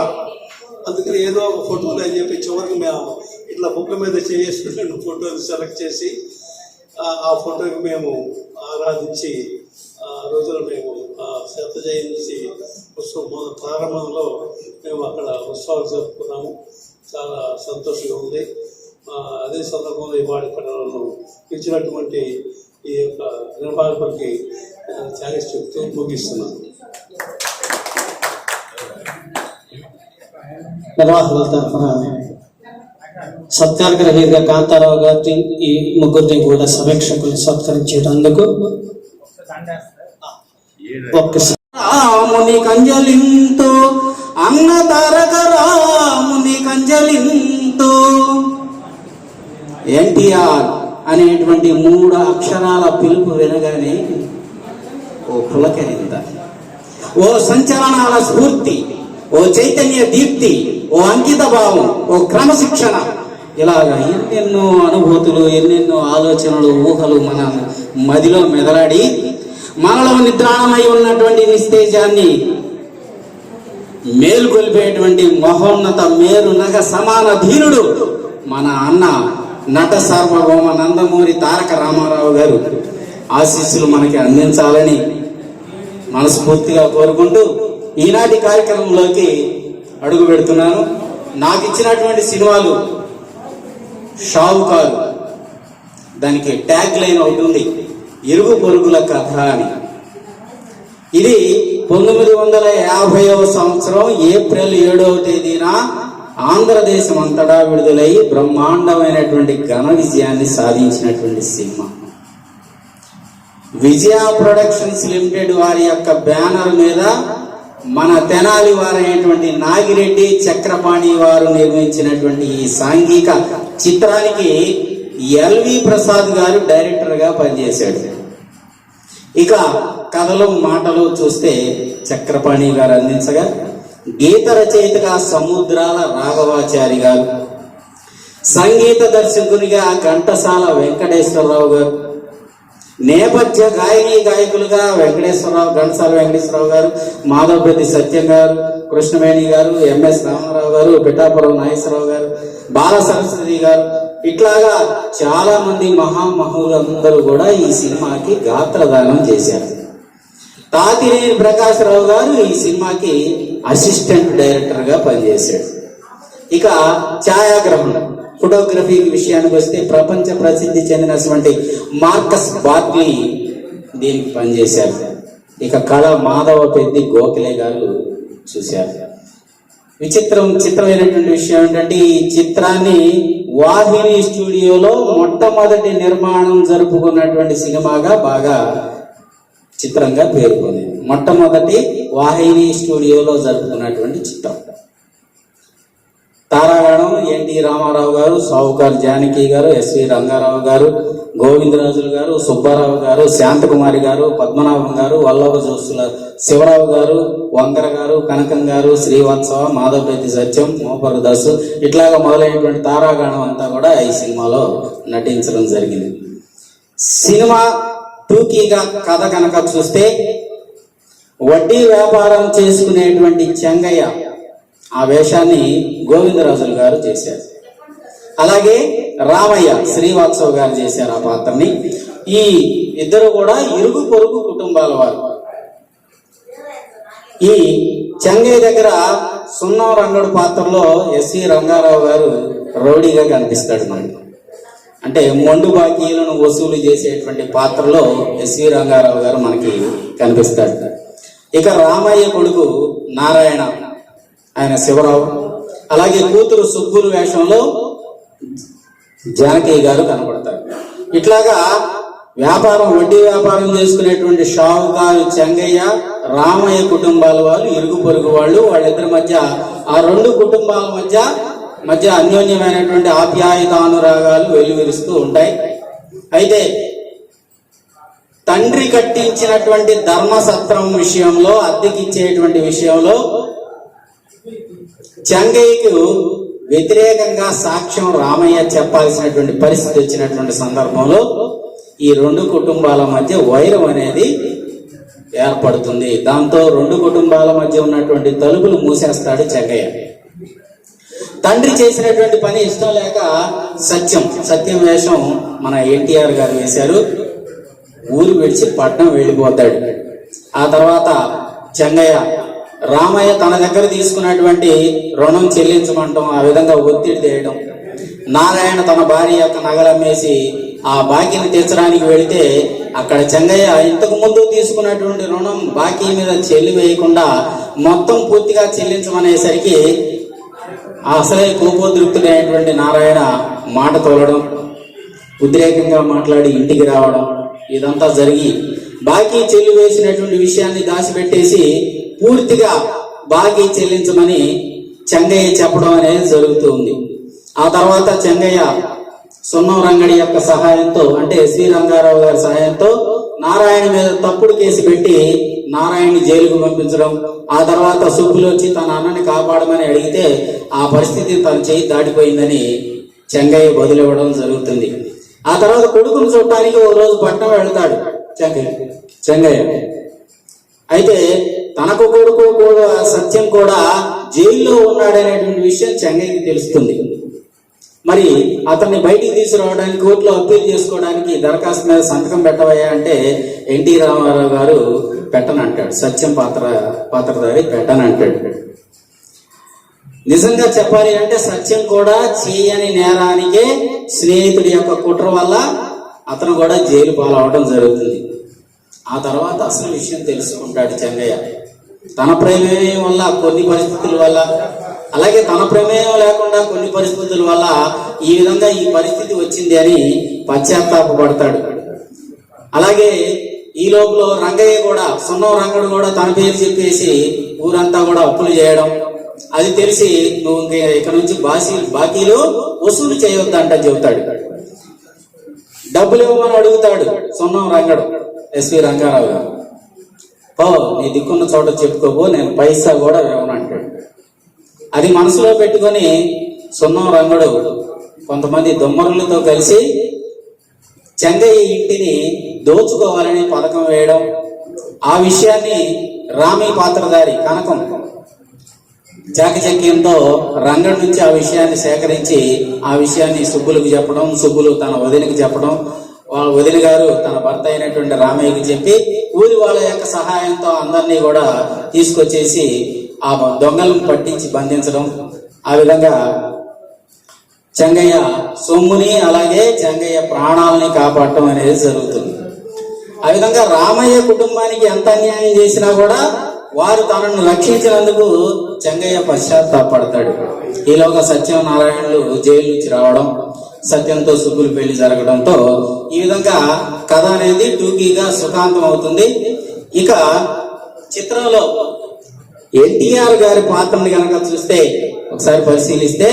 అందుకని ఏదో ఒక ఫోటోలు అని చెప్పి చివరికి మేము ఇట్లా బుక్ మీద చేసుకుంటే ఫోటోలు సెలెక్ట్ చేసి ఆ ఫోటోకి మేము ఆరాధించి ఆ రోజున మేము శత జయంతి ఉత్సవం ప్రారంభంలో మేము అక్కడ ఉత్సవాలు జరుపుకున్నాము. చాలా సంతోషంగా ఉంది. అదే సందర్భంలో ఇవాళ ఇక్కడ ఇచ్చినటువంటి ఈ యొక్క నిర్వాహకులకి థ్యాంక్స్ చెప్తూ ముగిస్తున్నాను. నిర్వాహకుల తరఫున సత్కార గ్రహీతగా కాంతారావు గారి ఈ ముగ్గురిని కూడా సమీక్షకులు సత్కరించేటందుకు రాముని కంజలింతో అన్న తారక రాముని కంజలింతో ఎన్టీఆర్ అనేటువంటి 3 అక్షరాల పిలుపు వినగానే ఓ పులకరింత, ఓ సంచలనాల స్ఫూర్తి, ఓ చైతన్య దీప్తి, ఓ అంకిత భావం, ఓ క్రమశిక్షణ, ఇలాగా ఎన్నెన్నో అనుభూతులు, ఎన్నెన్నో ఆలోచనలు, ఊహలు మన మదిలో మెదలాడి మనలో నిద్రాణమై ఉన్నటువంటి నిస్తేజాన్ని మేలుకొల్పేటువంటి మహోన్నత మేరు నగ సమాన ధీరుడు మన అన్న నట సార్వభౌమ నందమూరి తారక రామారావు గారు ఆశీస్సులు మనకి అందించాలని మనస్ఫూర్తిగా కోరుకుంటూ ఈనాటి కార్యక్రమంలోకి అడుగు పెడుతున్నాను. నాకు ఇచ్చినటువంటి సినిమాలు షావుకారు, దానికి ట్యాగ్ లైన్ ఒకటి ఉంది, ఇరుగు పొరుగుల కథ అని. ఇది 1950వ సంవత్సరం ఏప్రిల్ 7వ తేదీన ఆంధ్రదేశం అంతటా విడుదలై బ్రహ్మాండమైనటువంటి ఘన విజయాన్ని సాధించినటువంటి సినిమా. విజయ ప్రొడక్షన్స్ లిమిటెడ్ వారి యొక్క బ్యానర్ మీద మన తెనాలి వారైనటువంటి నాగిరెడ్డి చక్రపాణి వారు నిర్మించినటువంటి ఈ సాంఘిక చిత్రానికి ఎల్వి ప్రసాద్ గారు డైరెక్టర్ గా పనిచేశాడు. ఇక కథలు మాటలు చూస్తే చక్రపాణి గారు అందించగా, గీత రచయితగా సముద్రాల రాఘవాచారి గారు, సంగీత దర్శకునిగా ఘంటసాల వెంకటేశ్వరరావు గారు, నేపథ్య గాయని గాయకులుగా వెంకటేశ్వరరావు, ఘంటసాల వెంకటేశ్వరరావు గారు, మాధవపతి సత్యం గారు, కృష్ణవేణి గారు, ఎంఎస్ రామారావు గారు, పిఠాపురం నాగేశ్వరరావు గారు, బాల సరస్వతి గారు, ఇట్లాగా చాలా మంది మహామహులందరూ కూడా ఈ సినిమాకి గాత్రదానం చేశారు. తాతినేని ప్రకాశరావు గారు ఈ సినిమాకి అసిస్టెంట్ డైరెక్టర్ గా పనిచేశాడు. ఇక ఛాయాగ్రహణం, ఫోటోగ్రఫీ విషయానికి వస్తే ప్రపంచ ప్రసిద్ధి చెందినటువంటి మార్కస్ బార్క్లీ దీనికి పనిచేశారు. ఇక కళ మాధవ పెద్ది గోఖలే గారు చూశారు. చిత్రమైనటువంటి విషయం ఏంటంటే ఈ చిత్రాన్ని వాహిని స్టూడియోలో మొట్టమొదటి నిర్మాణం జరుపుకున్నటువంటి సినిమాగా బాగా చిత్రంగా పేర్కొంది. మొట్టమొదటి వాహిని స్టూడియోలో జరుపుకున్నటువంటి చిత్రం. తారాగణం ఎన్టీ రామారావు గారు, సావుకారు జానకి గారు, ఎస్వి రంగారావు గారు, గోవిందరాజులు గారు, సుబ్బారావు గారు, శాంతకుమారి గారు, పద్మనాభం గారు, వల్లభ జోసుల శివరావు గారు, వంకర గారు, కనకం గారు, శ్రీవత్సవ, మాధవపతి సత్యం, మోపరు దాసు, ఇట్లాగా మొదలైనటువంటి తారాగణం అంతా కూడా ఈ సినిమాలో నటించడం జరిగింది. సినిమా టూకీగా కథ కనుక చూస్తే వడ్డీ వ్యాపారం చేసుకునేటువంటి చెంగయ్య ఆ వేషాన్ని గోవిందరాజులు గారు చేశారు. అలాగే రామయ్య శ్రీవాత్సవ్ గారు చేశారు ఆ పాత్రని. ఈ ఇద్దరు కూడా ఇరుగు పొరుగు కుటుంబాల వారు. ఈ చెంగయ్య దగ్గర సున్నం రంగడు పాత్రలో ఎస్వి రంగారావు గారు రౌడీగా కనిపిస్తాడు మనకి. అంటే మొండు బాకీలను వసూలు చేసేటువంటి పాత్రలో ఎస్వి రంగారావు గారు మనకి కనిపిస్తాడు. ఇక రామయ్య కొడుకు నారాయణ, ఆయన శివరావు. అలాగే కూతురు సుబ్బులు వేషంలో జానకి గారు కనపడతారు. ఇట్లాగా వడ్డీ వ్యాపారం చేసుకునేటువంటి షావుకారు చెంగయ్య, రామయ్య కుటుంబాల వాళ్ళు ఇరుగు పొరుగు వాళ్ళు. వాళ్ళిద్దరి మధ్య, ఆ రెండు కుటుంబాల మధ్య అన్యోన్యమైనటువంటి ఆప్యాయతానురాగాలు వెలువరిస్తూ ఉంటాయి. అయితే తండ్రి కట్టించినటువంటి ధర్మసత్రం విషయంలో, అద్దెకిచ్చేటువంటి విషయంలో చెంగయ్యకు వ్యతిరేకంగా సాక్ష్యం రామయ్య చెప్పాల్సినటువంటి పరిస్థితి వచ్చినటువంటి సందర్భంలో ఈ రెండు కుటుంబాల మధ్య వైరం అనేది ఏర్పడుతుంది. దాంతో రెండు కుటుంబాల మధ్య ఉన్నటువంటి తలుపులు మూసేస్తాడు చెంగయ్య. తండ్రి చేసినటువంటి పని ఇష్టం లేక సత్యం వేషం మన ఎన్టీఆర్ గారు వేశారు. ఊరు విడిచి పట్నం వెళ్ళిపోతాడు. ఆ తర్వాత చెంగయ్య రామయ్య తన దగ్గర తీసుకున్నటువంటి రుణం చెల్లించమంటాం, ఆ విధంగా ఒత్తిడి చేయడం. నారాయణ తన భార్య యొక్క నగలమ్మేసి ఆ బాకీని తీర్చడానికి వెళితే అక్కడ చెంగయ్య ఇంతకు ముందు తీసుకున్నటువంటి రుణం బాకీ మీద చెల్లి వేయకుండా మొత్తం పూర్తిగా చెల్లించమనేసరికి అసలే కోపోద్రిక్తుడైనటువంటి నారాయణ మాట తోలడం, ఉద్రేకంగా మాట్లాడి ఇంటికి రావడం, ఇదంతా జరిగి బాకీ చెల్లి వేసినటువంటి విషయాన్ని దాచిపెట్టేసి పూర్తిగా బాకీ చెల్లించమని చెంగయ్య చెప్పడం అనేది జరుగుతుంది. ఆ తర్వాత చెంగయ్య సున్నం రంగడి యొక్క సహాయంతో, అంటే ఎస్వి రంగారావు గారి సహాయంతో నారాయణ మీద తప్పుడు కేసు పెట్టి నారాయణని జైలుకు పంపించడం. ఆ తర్వాత సుబ్బులు వచ్చి తన అన్నని కాపాడమని అడిగితే ఆ పరిస్థితి తన చేయి దాటిపోయిందని చెంగయ్య బదులివ్వడం జరుగుతుంది. ఆ తర్వాత కొడుకును చూడటానికి ఓ రోజు పట్నం వెళ్తాడు చెంగయ్య. అయితే తనకు కొడుకు కూడా సత్యం కూడా జైల్లో ఉన్నాడనేటువంటి విషయం చెంగయ్యకి తెలుస్తుంది. మరి అతన్ని బయటికి తీసుకురావడానికి కోర్టులో అప్పీల్ చేసుకోవడానికి దరఖాస్తు మీద సంతకం పెట్టవయ్యా అంటే ఎన్టీ రామారావు గారు పెట్టనంటాడు. సత్యం పాత్రధారి పెట్టనంటాడు. నిజంగా చెప్పాలి అంటే సత్యం కూడా చేయని నేరానికే స్నేహితుడి యొక్క కుట్ర వల్ల అతను కూడా జైలు పాలవడం జరుగుతుంది. ఆ తర్వాత అసలు విషయం తెలుసుకుంటాడు చెంగయ్య. తన ప్రమేయం వల్ల కొన్ని పరిస్థితుల వల్ల, అలాగే తన ప్రమేయం లేకుండా కొన్ని పరిస్థితుల వల్ల ఈ విధంగా ఈ పరిస్థితి వచ్చింది అని పశ్చాత్తాపడతాడు. అలాగే ఈ లోపల రంగయ్య కూడా, సున్నం రంగడు కూడా తన పేరు చెప్పేసి ఊరంతా కూడా అప్పులు చేయడం, అది తెలిసి నువ్వు ఇక్కడ నుంచి బాకీలు వసూలు చేయొద్దంట చెబుతాడు. డబ్బులు ఇవ్వమని అడుగుతాడు సున్నం రంగడు ఎస్వి రంగారావు గారు. నీ దిక్కున్న చోట చెప్పుకోబో, నేను పైసా కూడా ఇవ్వనంటాడు. అది మనసులో పెట్టుకొని సున్నం రంగడు కొంతమంది దొమ్మరులతో కలిసి చెంగయ్య ఇంటిని దోచుకోవాలని పథకం వేయడం, ఆ విషయాన్ని రామి పాత్రధారి కనకం చాకచక్యంతో రంగం నుంచి ఆ విషయాన్ని సేకరించి ఆ విషయాన్ని సుబ్బులకు చెప్పడం, సుబ్బులు తన వదినకి చెప్పడం, వాళ్ళ వదిన గారు తన భర్త అయినటువంటి రామయ్యకి చెప్పి ఊరి వాళ్ళ యొక్క సహాయంతో అందరినీ కూడా తీసుకొచ్చేసి ఆ దొంగలను పట్టించి బంధించడం. ఆ విధంగా చెంగయ్య సొమ్ముని అలాగే చెంగయ్య ప్రాణాలని కాపాడటం అనేది జరుగుతుంది. ఆ విధంగా రామయ్య కుటుంబానికి ఎంత అన్యాయం చేసినా కూడా వారు తనను రక్షించినందుకు చెంగయ్య పశ్చాత్తాపడతాడు. ఈలోగా సత్యనారాయణులు జైలు నుంచి రావడం, సత్యంతో సుబ్బులు పెళ్లి జరగడంతో ఈ విధంగా కథ అనేది టూకీగా సుఖాంతం అవుతుంది. ఇక చిత్రంలో ఎన్టీఆర్ గారి పాత్రని కనుక చూస్తే, ఒకసారి పరిశీలిస్తే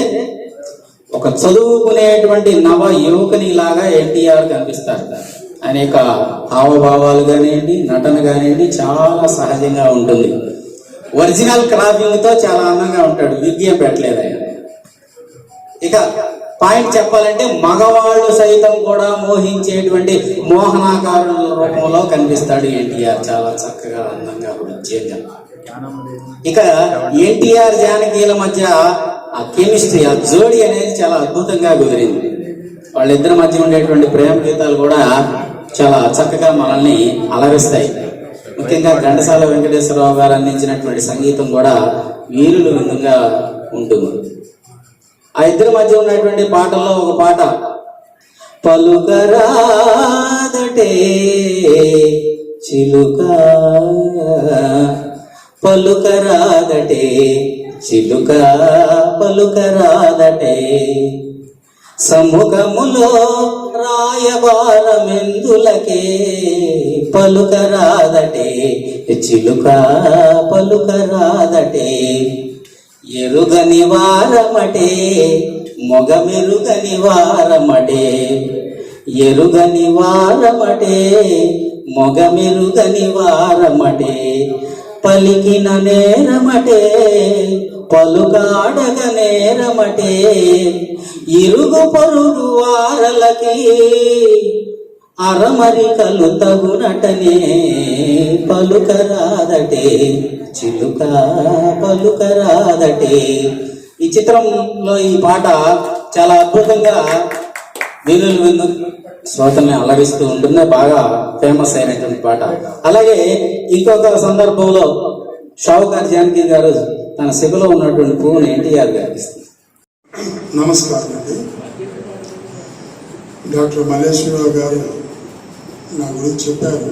ఒక చదువుకునేటువంటి నవ యువకుని లాగా ఎన్టీఆర్ కనిపిస్తారు. అనేక హావభావాలు కానివ్వండి, నటన కానివ్వండి చాలా సహజంగా ఉంటుంది. ఒరిజినల్ క్రాఫింగ్ తో చాలా అందంగా ఉంటాడు, విద్య పెట్టలేదు ఆయన. ఇక పాయింట్ చెప్పాలంటే మగవాళ్ళు సైతం కూడా మోహించేటువంటి మోహనాకారుల రూపంలో కనిపిస్తాడు ఎన్టీఆర్, చాలా చక్కగా అందంగా విద్యంగా. ఇక ఎన్టీఆర్ జానకీల మధ్య ఆ కెమిస్ట్రీ, ఆ జోడి అనేది చాలా అద్భుతంగా కుదిరింది. వాళ్ళిద్దరి మధ్య ఉండేటువంటి ప్రేమ గీతాలు కూడా చాలా చక్కగా మనల్ని అలరిస్తాయి. ముఖ్యంగా ఘంటసాల వెంకటేశ్వరరావు గారు అందించినటువంటి సంగీతం కూడా వీరులు విధంగా ఉంటుంది. ఆ ఇద్దరి మధ్య ఉన్నటువంటి పాటల్లో ఒక పాట, పలుకరాదటే చిలుక పలుకరాదటే చిలుక పలుకరాదటే, సముఖములో రాయబారమెందులకే పలుకరాదటే చిలుక పలుకరాదటే, ఎరుగని వారమటే మొగమెరుగని వారమటే, ఎరుగని వారమటే మొగమెరుగని వారమటే, పలికిన నేరమటే పలుకాడగ నేరమటే, ఇరుగు పొరుగు వారలకి అరమరికలు తగునటనే పలుకరాదటే చిలుక పలుకరాదటే. ఈ చిత్రంలో ఈ పాట చాలా అద్భుతంగా వీరులు విందు శ్రోతల్ని అలరిస్తూ ఉంటుంది, బాగా ఫేమస్ అయినటువంటి పాట. అలాగే ఇంకొక సందర్భంలో షావుకార్ జానకి గారు తన శిబిలో ఉన్నటువంటి పువ్వును ఎన్టీఆర్ గారు ఇస్తుంది. నమస్కారం అండి. డాక్టర్ మల్లేశ్వరరావు గారు నా గురించి చెప్పారు.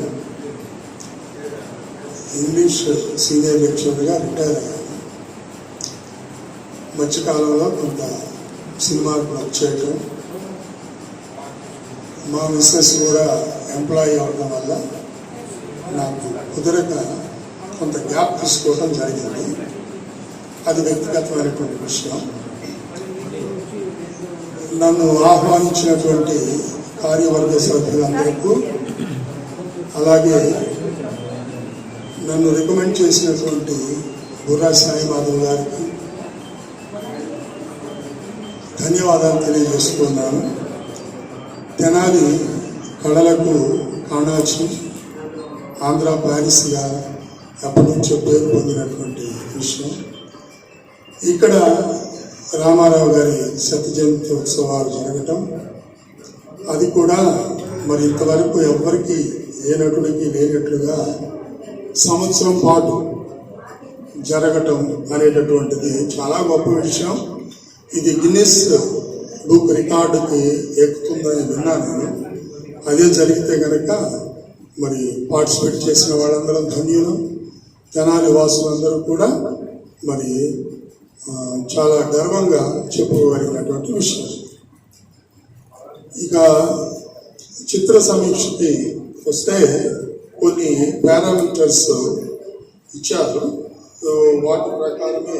ఇంగ్లీష్ సీనియర్ లెక్చరర్గా రిటైర్ అయ్యారు. మధ్యకాలంలో కొంత సినిమాకు వర్క్ చేయటం, మా మిస్సెస్ కూడా ఎంప్లాయీ అవడం వల్ల నాకు కుదరక కొంత గ్యాప్ తీసుకోవడం జరిగింది. అది వ్యక్తిగతమైనటువంటి విషయం. నన్ను ఆహ్వానించినటువంటి కార్యవర్గ సభ్యులందరికీ, అలాగే నన్ను రికమెండ్ చేసినటువంటి బుర్రా సాయి మాధవ్ గారికి ధన్యవాదాలు తెలియజేసుకున్నాను. తెనాలి కళలకు కాణాచి, ఆంధ్ర ప్యారిస్గా ఎప్పటి నుంచో పేరు పొందినటువంటి విషయం. ఇక్కడ రామారావు గారి శత జయంతి ఉత్సవాలు జరగటం, అది కూడా మరి ఇంతవరకు ఎవ్వరికి ఏ నటుడికి లేనట్లుగా సంవత్సరం పాటు జరగటం అనేటటువంటిది చాలా గొప్ప విషయం. ఇది గిన్నిస్ బుక్ రికార్డుకి ఎక్కుతుందని విన్నాను. అదే జరిగితే కనుక మరి పార్టిసిపేట్ చేసిన వాళ్ళందరూ ధన్యులు. తెనాలి వాసులందరూ కూడా మరి చాలా గర్వంగా చెప్పుకోగలిగినటువంటి విషయం. ఇక చిత్ర సమీక్షకి వస్తే కొన్ని పారామీటర్స్ ఇచ్చారు. వాటి ప్రకారమే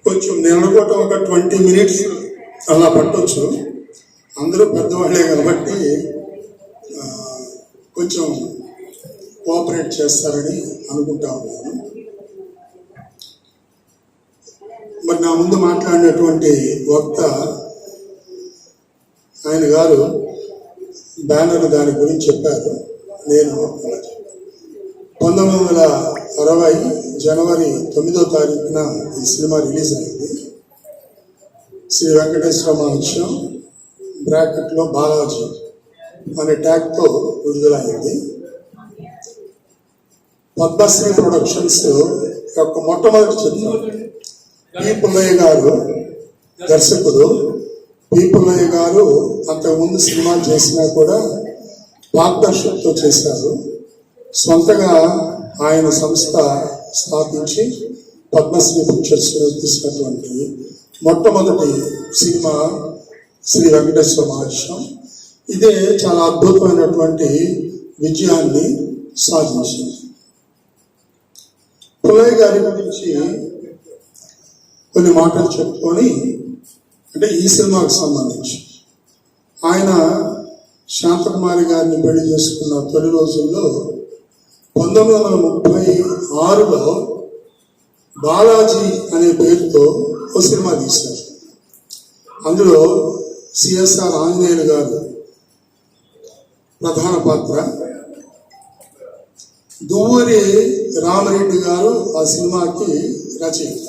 కొంచెం నేను అనుకోవటం ఒక 20 minutes అలా పట్టవచ్చు. అందరూ పెద్దవాళ్ళే కాబట్టి కొంచెం కోఆపరేట్ చేస్తారని అనుకుంటా ఉన్నాను. మరి నా ముందు మాట్లాడినటువంటి వక్త ఆయన గారు బ్యానర్ దాని గురించి చెప్పారు. నేను 1960 జనవరి 9వ తారీఖున ఈ సినిమా రిలీజ్ అయింది. శ్రీ వెంకటేశ్వర మహత్యం బ్రాకెట్లో బాలాజీ అనే ట్యాగ్తో విడుదలైంది. పద్మశ్రీ ప్రొడక్షన్స్ యొక్క మొట్టమొదటి చిత్రం. పి పుల్లయ్య గారు దర్శకుడు. పి పుల్లయ్య గారు అంతకుముందు సినిమాలు చేసినా కూడా పార్ట్నర్షిప్తో చేశారు. సొంతగా ఆయన సంస్థ స్థాపించి పద్మశ్రీ పిక్చర్స్ తీసినటువంటి మొట్టమొదటి సినిమా శ్రీ వెంకటేశ్వర మహత్యం. ఇదే చాలా అద్భుతమైనటువంటి విజయాన్ని సాధించింది. పుల్లయ్య గారి గురించి కొన్ని మాటలు చెప్పుకొని, అంటే ఈ సినిమాకు సంబంధించి ఆయన శాంతకుమారి గారిని పెళ్లి చేసుకున్న తొలి రోజుల్లో 1936లో బాలాజీ అనే పేరుతో ఒక సినిమా తీశారు. అందులో సిఎస్ఆర్ ఆంజనేయులు గారు ప్రధాన పాత్ర. దువ్వూరి రామరెడ్డి గారు ఆ సినిమాకి రచయిత.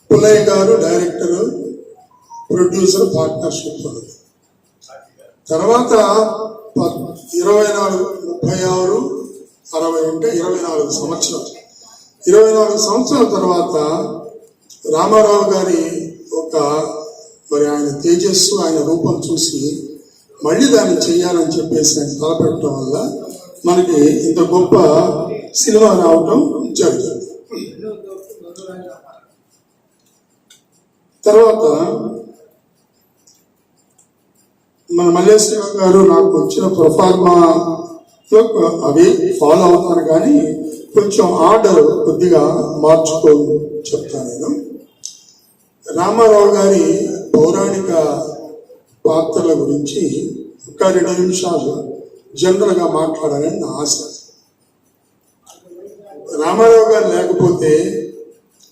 పుల్లయ్య గారు డైరెక్టర్, ప్రొడ్యూసర్, పార్ట్నర్షిప్ ఉన్నది. తర్వాత 24, 36, 60 అంటే 24 సంవత్సరాలు. 24 సంవత్సరాల తర్వాత రామారావు గారి మరి ఆయన తేజస్సు, ఆయన రూపం చూసి మళ్ళీ దాన్ని చేయాలని చెప్పేసి ఆయన తలపెట్టడం వల్ల మనకి ఇంత గొప్ప సినిమా రావటం జరిగింది. తర్వాత మన మల్లేశ్వర గారు నాకు వచ్చిన ప్రొఫార్మాలో అవి ఫాలో అవుతాను, కానీ కొంచెం ఆర్డర్ కొద్దిగా మార్చుకోని చెప్తాను నేను. రామారావు గారి పౌరాణిక పాత్రల గురించి ఒక 2 నిమిషాలు జనరల్గా మాట్లాడాలని నా ఆశ. రామారావు గారు లేకపోతే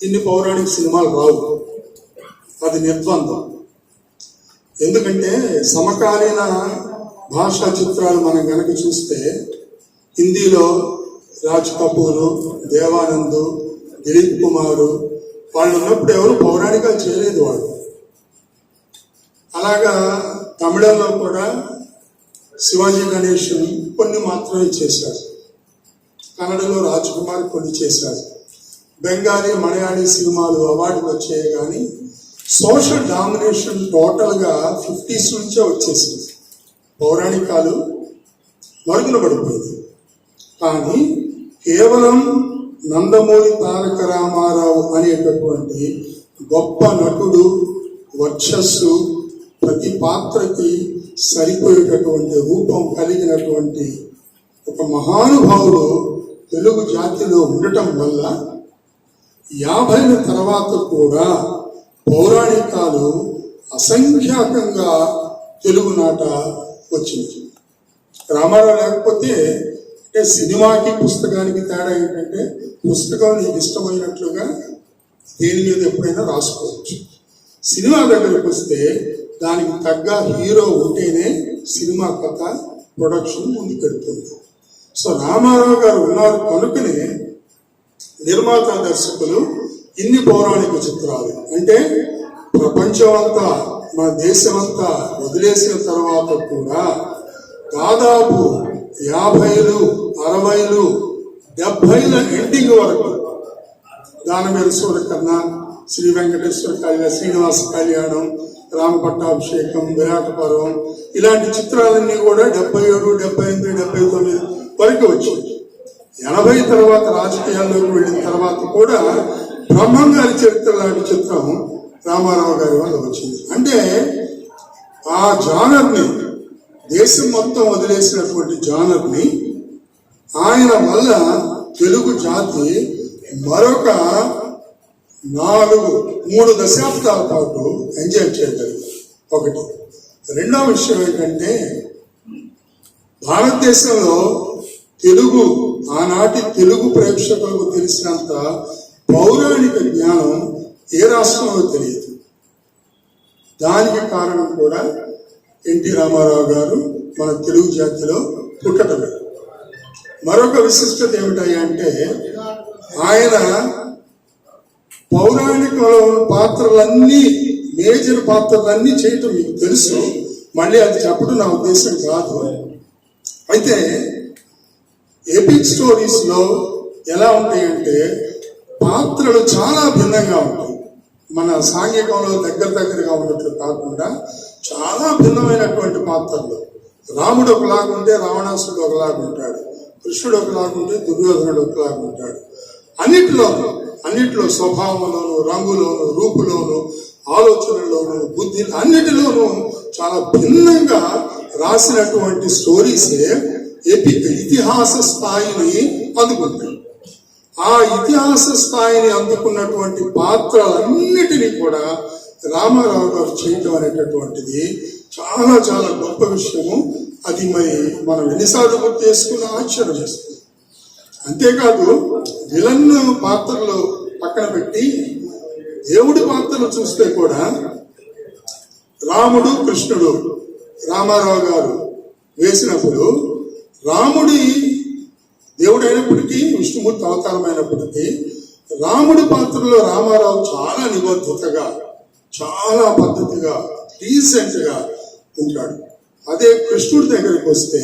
ఇన్ని పౌరాణిక సినిమాలు రావు, అది నిర్బంధం. ఎందుకంటే సమకాలీన భాషా చిత్రాలు మనం కనుక చూస్తే హిందీలో రాజ్ కపూరు, దేవానంద్, దిలీప్ కుమారు వాళ్ళు ఉన్నప్పుడు ఎవరు పౌరాణికాలు చేయలేదు వాళ్ళు. అలాగా తమిళంలో కూడా శివాజీ గణేషన్ కొన్ని మాత్రమే చేశారు. కన్నడలో రాజ్ కుమార్ కొన్ని చేశారు. బెంగాలీ, మలయాళీ సినిమాలు అవార్డులు వచ్చాయి, కానీ సోషల్ డామినేషన్ టోటల్గా 50s నుంచే వచ్చేసింది. పౌరాణికాలు మరుగున పడిపోయింది. కానీ కేవలం నందమూరి తారక రామారావు అనేటటువంటి గొప్ప నటుడు, వర్చస్సు, ప్రతి పాత్రకి సరిపోయేటటువంటి రూపం కలిగినటువంటి ఒక మహానుభావుడు తెలుగు జాతిలో ఉండటం వల్ల 50ల తర్వాత కూడా పౌరాణికాలు అసంఖ్యాకంగా తెలుగునాట వచ్చింది. రామారావు లేకపోతే, అంటే సినిమాకి పుస్తకానికి తేడా ఏంటంటే, పుస్తకం నీకు ఇష్టమైనట్లుగా దేని మీద ఎప్పుడైనా రాసుకోవచ్చు. సినిమా దగ్గరకు వస్తే దానికి తగ్గ హీరో ఉంటేనే సినిమా కథ, ప్రొడక్షన్ ముందుకెడుతుంది. సో రామారావు గారు ఉన్నారు కనుకనే నిర్మాత, దర్శకులు ఇన్ని పౌరాణిక చిత్రాలు, అంటే ప్రపంచం అంతా, మన దేశం అంతా వదిలేసిన తర్వాత కూడా దాదాపు 50లు, 60లు, 70ల ఎండింగ్ వరకు దానవేల సూరకర్ణ, శ్రీ వెంకటేశ్వర కళ్యాణం, శ్రీనివాస కళ్యాణం, రామ పట్టాభిషేకం, విరాట పర్వం, ఇలాంటి చిత్రాలన్నీ కూడా 77, 78, 79 వరకు వచ్చాయి. 80 తర్వాత రాజకీయాల్లోకి వెళ్ళిన తర్వాత కూడా బ్రహ్మం గారి చరిత్ర లాంటి చిత్రం రామారావు గారి వల్ల వచ్చింది. అంటే ఆ జానర్ని, దేశం మొత్తం వదిలేసినటువంటి జానర్ని ఆయన వల్ల తెలుగు జాతి మరొక 3 దశాబ్దాల పాటు ఎంజాయ్ చేయగలిగింది. ఒకటి. రెండవ విషయం ఏంటంటే, భారతదేశంలో తెలుగు ఆనాటి తెలుగు ప్రేక్షకులకు తెలిసినంత పౌరాణిక జ్ఞానం ఏ రాష్ట్రంలో తెలియదు. దానికి కారణం కూడా ఎన్టీ రామారావు గారు మన తెలుగు జాతిలో పుట్టడమే. మరొక విశిష్టత ఏమిటంటే ఆయన పౌరాణికంలో ఉన్న పాత్రలన్నీ, మేజర్ పాత్రలన్నీ చేయటం మీకు తెలుసు, మళ్ళీ అది చెప్పడం నా ఉద్దేశం కాదు. అయితే ఎపిక్ స్టోరీస్ లో ఎలా ఉంటాయంటే పాత్రలు చాలా భిన్నంగా ఉంటాయి. మన సాంఘికంలో దగ్గరగా ఉన్నట్లు కాకుండా చాలా భిన్నమైనటువంటి పాత్రలు. రాముడు ఒకలాగుంటే రావణాసుడు ఒకలాగుంటాడు, కృష్ణుడు ఒకలాగుంటే దుర్యోధనుడు ఒకలాగుంటాడు. అన్నిట్లో స్వభావంలోను, రంగులోను, రూపులోను, ఆలోచనలోను, బుద్ధి అన్నిటిలోనూ చాలా భిన్నంగా రాసినటువంటి స్టోరీసే ఎపిక్, ఇతిహాస స్థాయిని అందుకుంటాయి. ఆ ఇతిహాస స్థాయిని అందుకున్నటువంటి పాత్రలన్నిటినీ కూడా రామారావు గారు చేయటం అనేటటువంటిది చాలా చాలా గొప్ప విషయము. అది మరి మనం ఎన్నిసార్లు గుర్తు చేసుకున్న ఆశ్చర్యం వేస్తుంది. అంతేకాదు విలన్ పాత్రలు పక్కన పెట్టి దేవుడి పాత్రలు చూస్తే కూడా రాముడు, కృష్ణుడు రామారావు గారు వేసినప్పుడు రాముడి దేవుడైనప్పటికీ, విష్ణుమూర్తి అవతారమైనప్పటికీ రాముడి పాత్రలో రామారావు చాలా నిబద్ధతగా, చాలా పద్ధతిగా, డీసెంట్ గా ఉంటాడు. అదే కృష్ణుడి దగ్గరికి వస్తే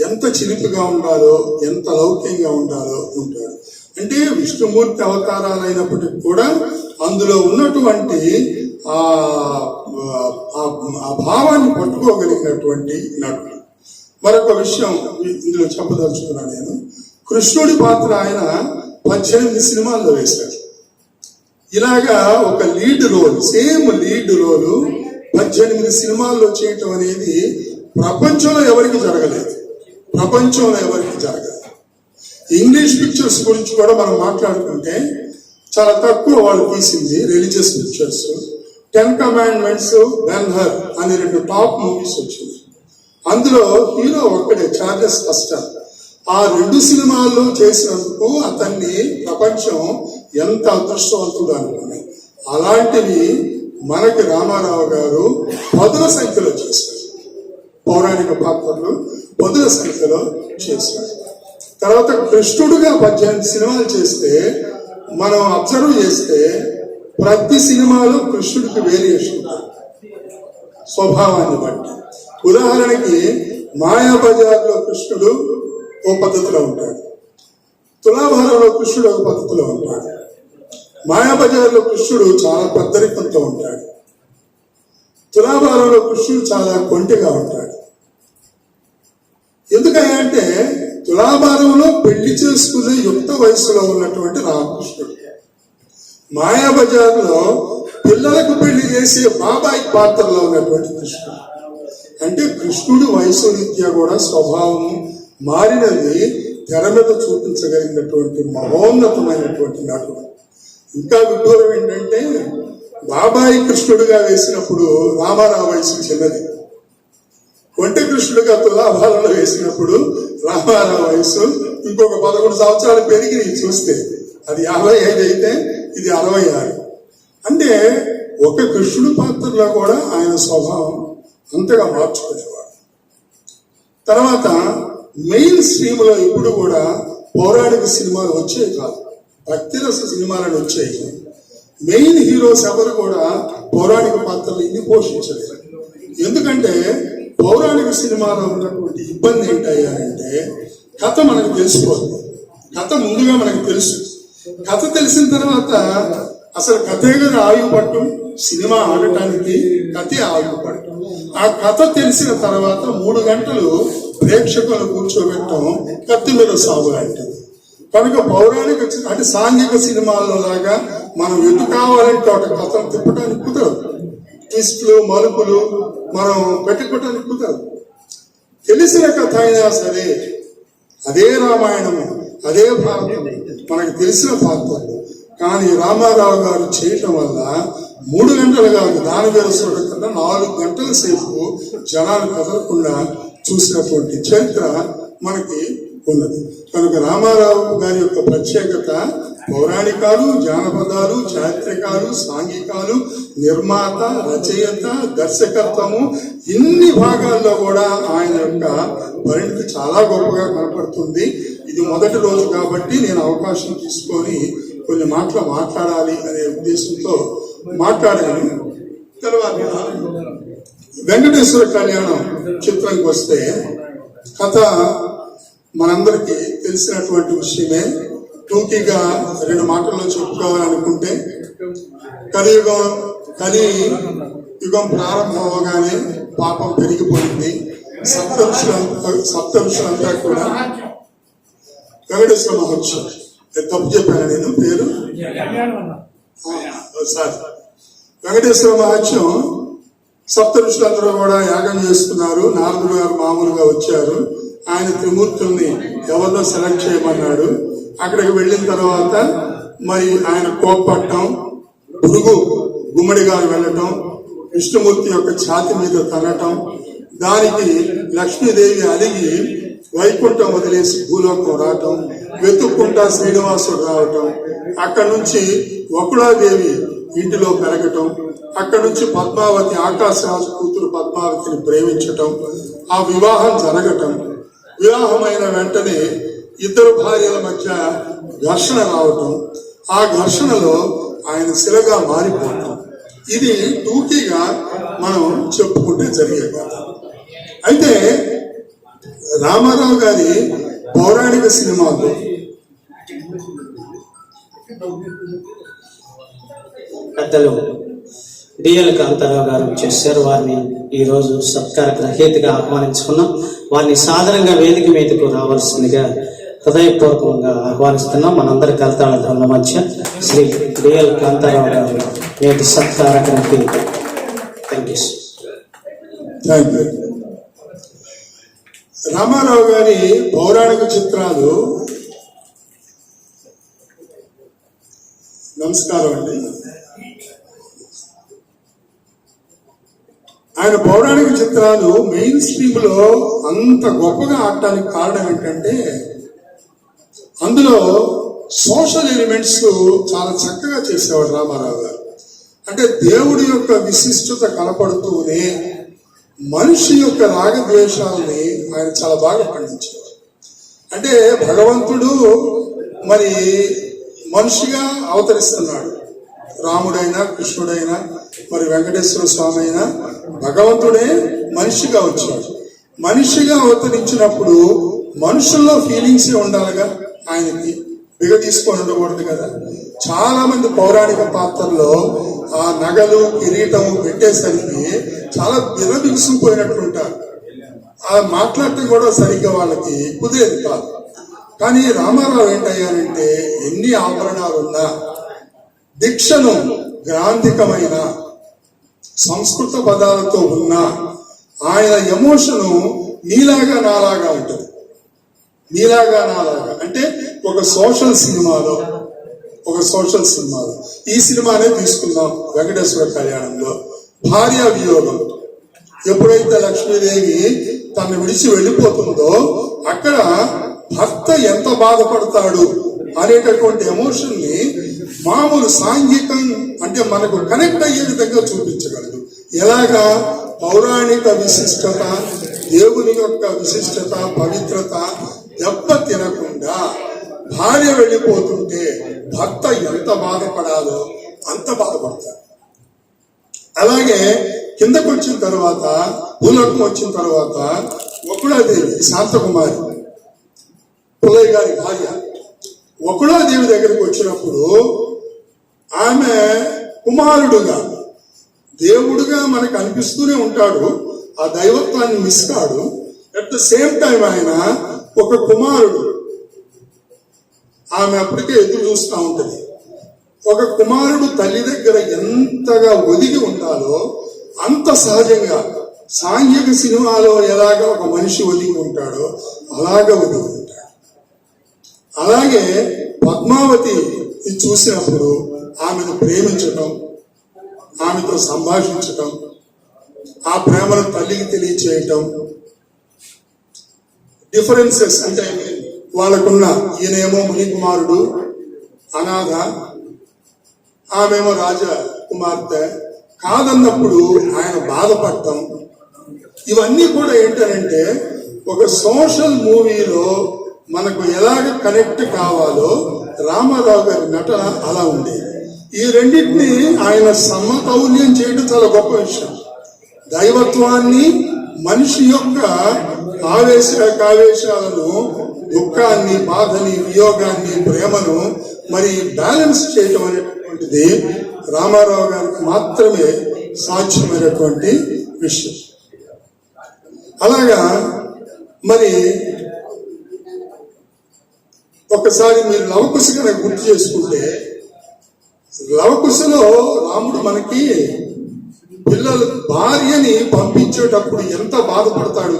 ఎంత చిలిపిగా ఉండాలో, ఎంత లౌక్యంగా ఉండాలో ఉంటాడు. అంటే విష్ణుమూర్తి అవతారాలైనప్పటికీ కూడా అందులో ఉన్నటువంటి ఆ భావాన్ని పట్టుకోగలిగినటువంటి నటుడు. మరొక విషయం ఇందులో చెప్పదలుచుకున్నా నేను, కృష్ణుడి పాత్ర ఆయన 18 సినిమాల్లో వేశాడు. ఇలాగా ఒక lead role, same lead role 18 సినిమాల్లో చేయటం అనేది ప్రపంచంలో ఎవరికి జరగలేదు. ఇంగ్లీష్ పిక్చర్స్ గురించి కూడా మనం మాట్లాడుకుంటే చాలా తక్కువ వాళ్ళు తీసింది religious pictures. 10 commandments, Ben her అనే 2 టాప్ మూవీస్ వచ్చింది. అందులో హీరో ఒక్కడే, చార్లెస్ ఫస్టర్. ఆ 2 సినిమాల్లో చేసినందుకు అతన్ని ప్రపంచం ఎంత అదృష్టవంతుడు అనుకున్నాయి. అలాంటివి మనకి రామారావు గారు పదుల సంఖ్యలో చేశారు. పౌరాణిక పాత్రలు పదుల సంఖ్యలో చేశారు. తర్వాత కృష్ణుడుగా 18 సినిమాలు చేస్తే మనం అబ్జర్వ్ చేస్తే ప్రతి సినిమాలో కృష్ణుడికి వేరియేషన్ ఉంటుంది స్వభావాన్ని బట్టి. ఉదాహరణకి మాయాబజార్లో కృష్ణుడు ఓ పద్ధతిలో ఉంటాడు, తులాభారంలో కృష్ణుడు ఒక పద్ధతిలో ఉంటాడు. మాయాబజార్లో కృష్ణుడు చాలా పెద్దరికంతో ఉంటాడు, తులాభారంలో కృష్ణుడు చాలా కొంటిగా ఉంటాడు. ఎందుకంటే తులాభారంలో పెళ్లి చేసుకునే యుక్త వయసులో ఉన్నటువంటి రామకృష్ణుడు, మాయాబజార్లో పిల్లలకు పెళ్లి చేసే బాబాయి పాత్రలో ఉన్నటువంటి కృష్ణుడు. అంటే కృష్ణుడి వయసు రీత్యా కూడా స్వభావం మారినది తెర మీద చూపించగలిగినటువంటి మహోన్నతమైనటువంటి నటుడు. ఇంకా విడ్డూరం ఏంటంటే బాబాయి కృష్ణుడిగా వేసినప్పుడు రామారావు వయసు చిన్నది, ఒంటె కృష్ణుడిగా తులాభారంలో వేసినప్పుడు రామారావు వయసు ఇంకొక 11 సంవత్సరాలు పెరిగి చూస్తే అది 55 అయితే ఇది 66. అంటే ఒక కృష్ణుడి పాత్రలో కూడా ఆయన స్వభావం అంతగా మార్చుకునేవాడు. తర్వాత మెయిన్ స్ట్రీమ్ లో ఇప్పుడు కూడా పౌరాణిక సినిమాలు వచ్చేవి కాదు, భక్తిరస సినిమాలను వచ్చాయి. మెయిన్ హీరోస్ ఎవరు కూడా పౌరాణిక పాత్రలు ఇన్ని పోషించలేదు. ఎందుకంటే పౌరాణిక సినిమాలో ఉన్నటువంటి ఇబ్బంది ఏంటంటే కథ మనకు తెలిసిపోతుంది. కథ ముందుగా మనకు తెలుసు. కథ తెలిసిన తర్వాత అసలు కథే కదా ఆయుపట్టు, సినిమా ఆడటానికి కథే ఆయుపట్టు. ఆ కథ తెలిసిన తర్వాత 3 గంటలు ప్రేక్షకులను కూర్చోబెట్టడం కత్తి మీద సాగు లాంటిది. కనుక పౌరాణిక అంటే సాంఘిక సినిమాల్లో లాగా మనం ఎటు కావాలంటే ఒక కథను తిప్పడానికి కుదరదు. ట్విస్టులు, మలుపులు మనం పెట్టుకోవటానికి కుదరదు. తెలిసిన కథ అయినా సరే అదే రామాయణము, అదే భారతం, మనకు తెలిసిన పాత్రలు. కానీ రామారావు గారు చేయటం వల్ల 3 గంటలు కాదు, దానివేల కన్నా 4 గంటల సేపు జనాలు కదలకుండా చూసినటువంటి చరిత్ర మనకి ఉన్నది. కనుక రామారావు గారి యొక్క ప్రత్యేకత పౌరాణికాలు, జానపదాలు, చారిత్రకాలు, సాంఘికాలు, నిర్మాత, రచయిత, దర్శకత్వము, ఇన్ని భాగాల్లో కూడా ఆయన యొక్క పరిణితి చాలా గొప్పగా కనపడుతుంది. ఇది మొదటి రోజు కాబట్టి నేను అవకాశం తీసుకొని కొన్ని మాటలు మాట్లాడాలి అనే ఉద్దేశంతో మాట్లాడాను. తర్వాత వెంకటేశ్వర కళ్యాణం చిత్రంకి వస్తే కథ మనందరికీ తెలిసినటువంటి విషయమే. టూకీగా 2 మాటల్లో చెప్పుకోవాలనుకుంటే కలియుగం ప్రారంభం అవగానే పాపం పెరిగిపోయింది. సప్తఋషులంతా కూడా వెంకటేశ్వర మహర్షి, తప్పు చెప్పాను నేను పేరు సార్, వెంకటేశ్వర మహర్షం సప్తఋషులందరూ కూడా యాగం చేసుకున్నారు. నారదుడు గారు మామూలుగా వచ్చారు. ఆయన త్రిమూర్తుల్ని ఎవరిలో సెలెక్ట్ చేయమన్నాడు. అక్కడికి వెళ్ళిన తర్వాత మరి ఆయన కోప్పట్టం, పురుగు గుమ్మడి గారు వెళ్ళటం, విష్ణుమూర్తి యొక్క ఛాతి మీద తనటం, దానికి లక్ష్మీదేవి అలిగి వైకుంఠం వదిలేసి భూలోకం రావటం, వెతుక్కుంటా శ్రీనివాసుడు రావటం, అక్కడి నుంచి వకుళాదేవి ఇంటిలో పెరగటం, అక్కడి నుంచి పద్మావతి, ఆకాశరాజు కూతురు పద్మావతిని ప్రేమించటం, ఆ వివాహం జరగటం, వివాహమైన వెంటనే 2 భార్యల మధ్య ఘర్షణ రావటం, ఆ ఘర్షణలో ఆయన శిలగా మారిపోవటం, ఇది టూకీగా మనం చెప్పుకుంటే జరిగే కథ. అయితే రామారావు గారి పౌరాణిక సినిమాలు పెద్దలు డిఎల్ కాంతారావు గారు చేశారు. వారిని ఈ రోజు సత్కార గ్రహీతగా ఆహ్వానించుకున్నాం. వారిని సాధారణంగా వేదిక మీదకు రావాల్సిందిగా హృదయపూర్వకంగా ఆహ్వానిస్తున్నాం. మనందరి కలతాళ ధ్వనుల మధ్య శ్రీ డిఎల్ కాంతారావు గారు నేటి సత్కార గ్రహీత. Thank you. రామారావు గారి పౌరాణిక చిత్రాలు, నమస్కారం అండి, ఆయన పౌరాణిక చిత్రాలు మెయిన్ స్ట్రీమ్ లో అంత గొప్పగా ఆడటానికి కారణం ఏంటంటే అందులో సోషల్ ఎలిమెంట్స్ చాలా చక్కగా చేసేవాడు రామారావు గారు. అంటే దేవుడి యొక్క విశిష్టత కనపడుతూనే మనిషి యొక్క రాగద్వేషాలని ఆయన చాలా బాగా పండించేవారు. అంటే భగవంతుడు మరి మనిషిగా అవతరిస్తున్నాడు. రాముడైనా, కృష్ణుడైనా, మరి వెంకటేశ్వర స్వామి అయినా భగవంతుడే మనిషిగా వచ్చాడు. మనిషిగా అవతరించినప్పుడు మనుషుల్లో ఫీలింగ్స్ ఉండాలిగా, ఆయనకి బిగ తీసుకొని ఉండకూడదు కదా. చాలా మంది పౌరాణిక పాత్రల్లో ఆ నగలు, కిరీటం పెట్టేసరికి చాలా బిరబిగుసుకుపోయినట్లుంటారు. ఆ మాట్లాడటం కూడా సరిగ్గా వాళ్ళకి కుదిరేది కాదు. కానీ రామారావు ఏంటయ్యానంటే ఎన్ని ఆభరణాలు ఉన్నా, దీక్షను గ్రాంధికమైన సంస్కృత పదాలతో ఉన్న ఆయన ఎమోషను నీలాగా నాలాగా ఉంటుంది. నీలాగా నాలాగా అంటే ఒక సోషల్ సినిమాలో ఈ సినిమానే తీసుకుందాం. వెంకటేశ్వర కళ్యాణంలో భార్య వియోగం, ఎప్పుడైతే లక్ష్మీదేవి తను విడిచి వెళ్ళిపోతుందో అక్కడ భర్త ఎంత బాధపడతాడు అనేటటువంటి ఎమోషన్ ని మామూలు సాంఘికం అంటే మనకు కనెక్ట్ అయ్యే విధంగా చూపించగలదు. ఎలాగా? పౌరాణిక విశిష్టత, దేవుని యొక్క విశిష్టత, పవిత్రత దెబ్బ తినకుండా భార్య వెళ్ళిపోతుంటే భర్త ఎంత బాధపడాలో అంత బాధపడతాడు. అలాగే కిందకు వచ్చిన తర్వాత, భూలోకం వచ్చిన తర్వాత వకుళాదేవి, శాంతకుమారి, పుల్లయ్య గారి భార్య, వకుళాదేవి దగ్గరికి వచ్చినప్పుడు ఆమె కుమారుడుగా, దేవుడుగా మనకు అనిపిస్తూనే ఉంటాడు, ఆ దైవత్వాన్ని మిస్ కాడు. అట్ ద సేమ్ టైం ఆయన ఒక కుమారుడు, ఆమె అప్పటికే ఎదురు చూస్తూ ఉంటుంది. ఒక కుమారుడు తల్లి దగ్గర ఎంతగా ఒదిగి ఉంటాడో అంత సహజంగా సాంఘిక సినిమాలో ఎలాగ ఒక మనిషి ఒదిగి ఉంటాడో అలాగా ఒదిగి ఉంటాడు. అలాగే పద్మావతి చూసినప్పుడు ఆమెను ప్రేమించటం, ఆమెతో సంభాషించటం, ఆ ప్రేమను తల్లికి తెలియచేయటం, డిఫరెన్సెస్ అంటే వాళ్ళకున్న ఈయనేమో ముని కుమారుడు అనాథ, ఆమెమో రాజా కుమార్తె కాదన్నప్పుడు ఆయన బాధపడటం, ఇవన్నీ కూడా ఏంటంటే ఒక సోషల్ మూవీలో మనకు ఎలాగ కనెక్ట్ కావాలో రామారావు గారి నటన అలా ఉండేది. ఈ రెండింటిని ఆయన సమతౌల్యం చేయడం చాలా గొప్ప విషయం. దైవత్వాన్ని, మనిషి యొక్క ఆవేశాలను, దుఃఖాన్ని, బాధని, వియోగాన్ని, ప్రేమను మరి బ్యాలెన్స్ చేయటం అనేటువంటిది రామారావు గారికి మాత్రమే సాధ్యమైనటువంటి విషయం. అలాగా మరి ఒకసారి మీరు లవకుశ కనుక గుర్తు చేసుకుంటే, లవకుశలో రాముడు మనకి పిల్లలు భార్యని పంపించేటప్పుడు ఎంత బాధపడతాడు.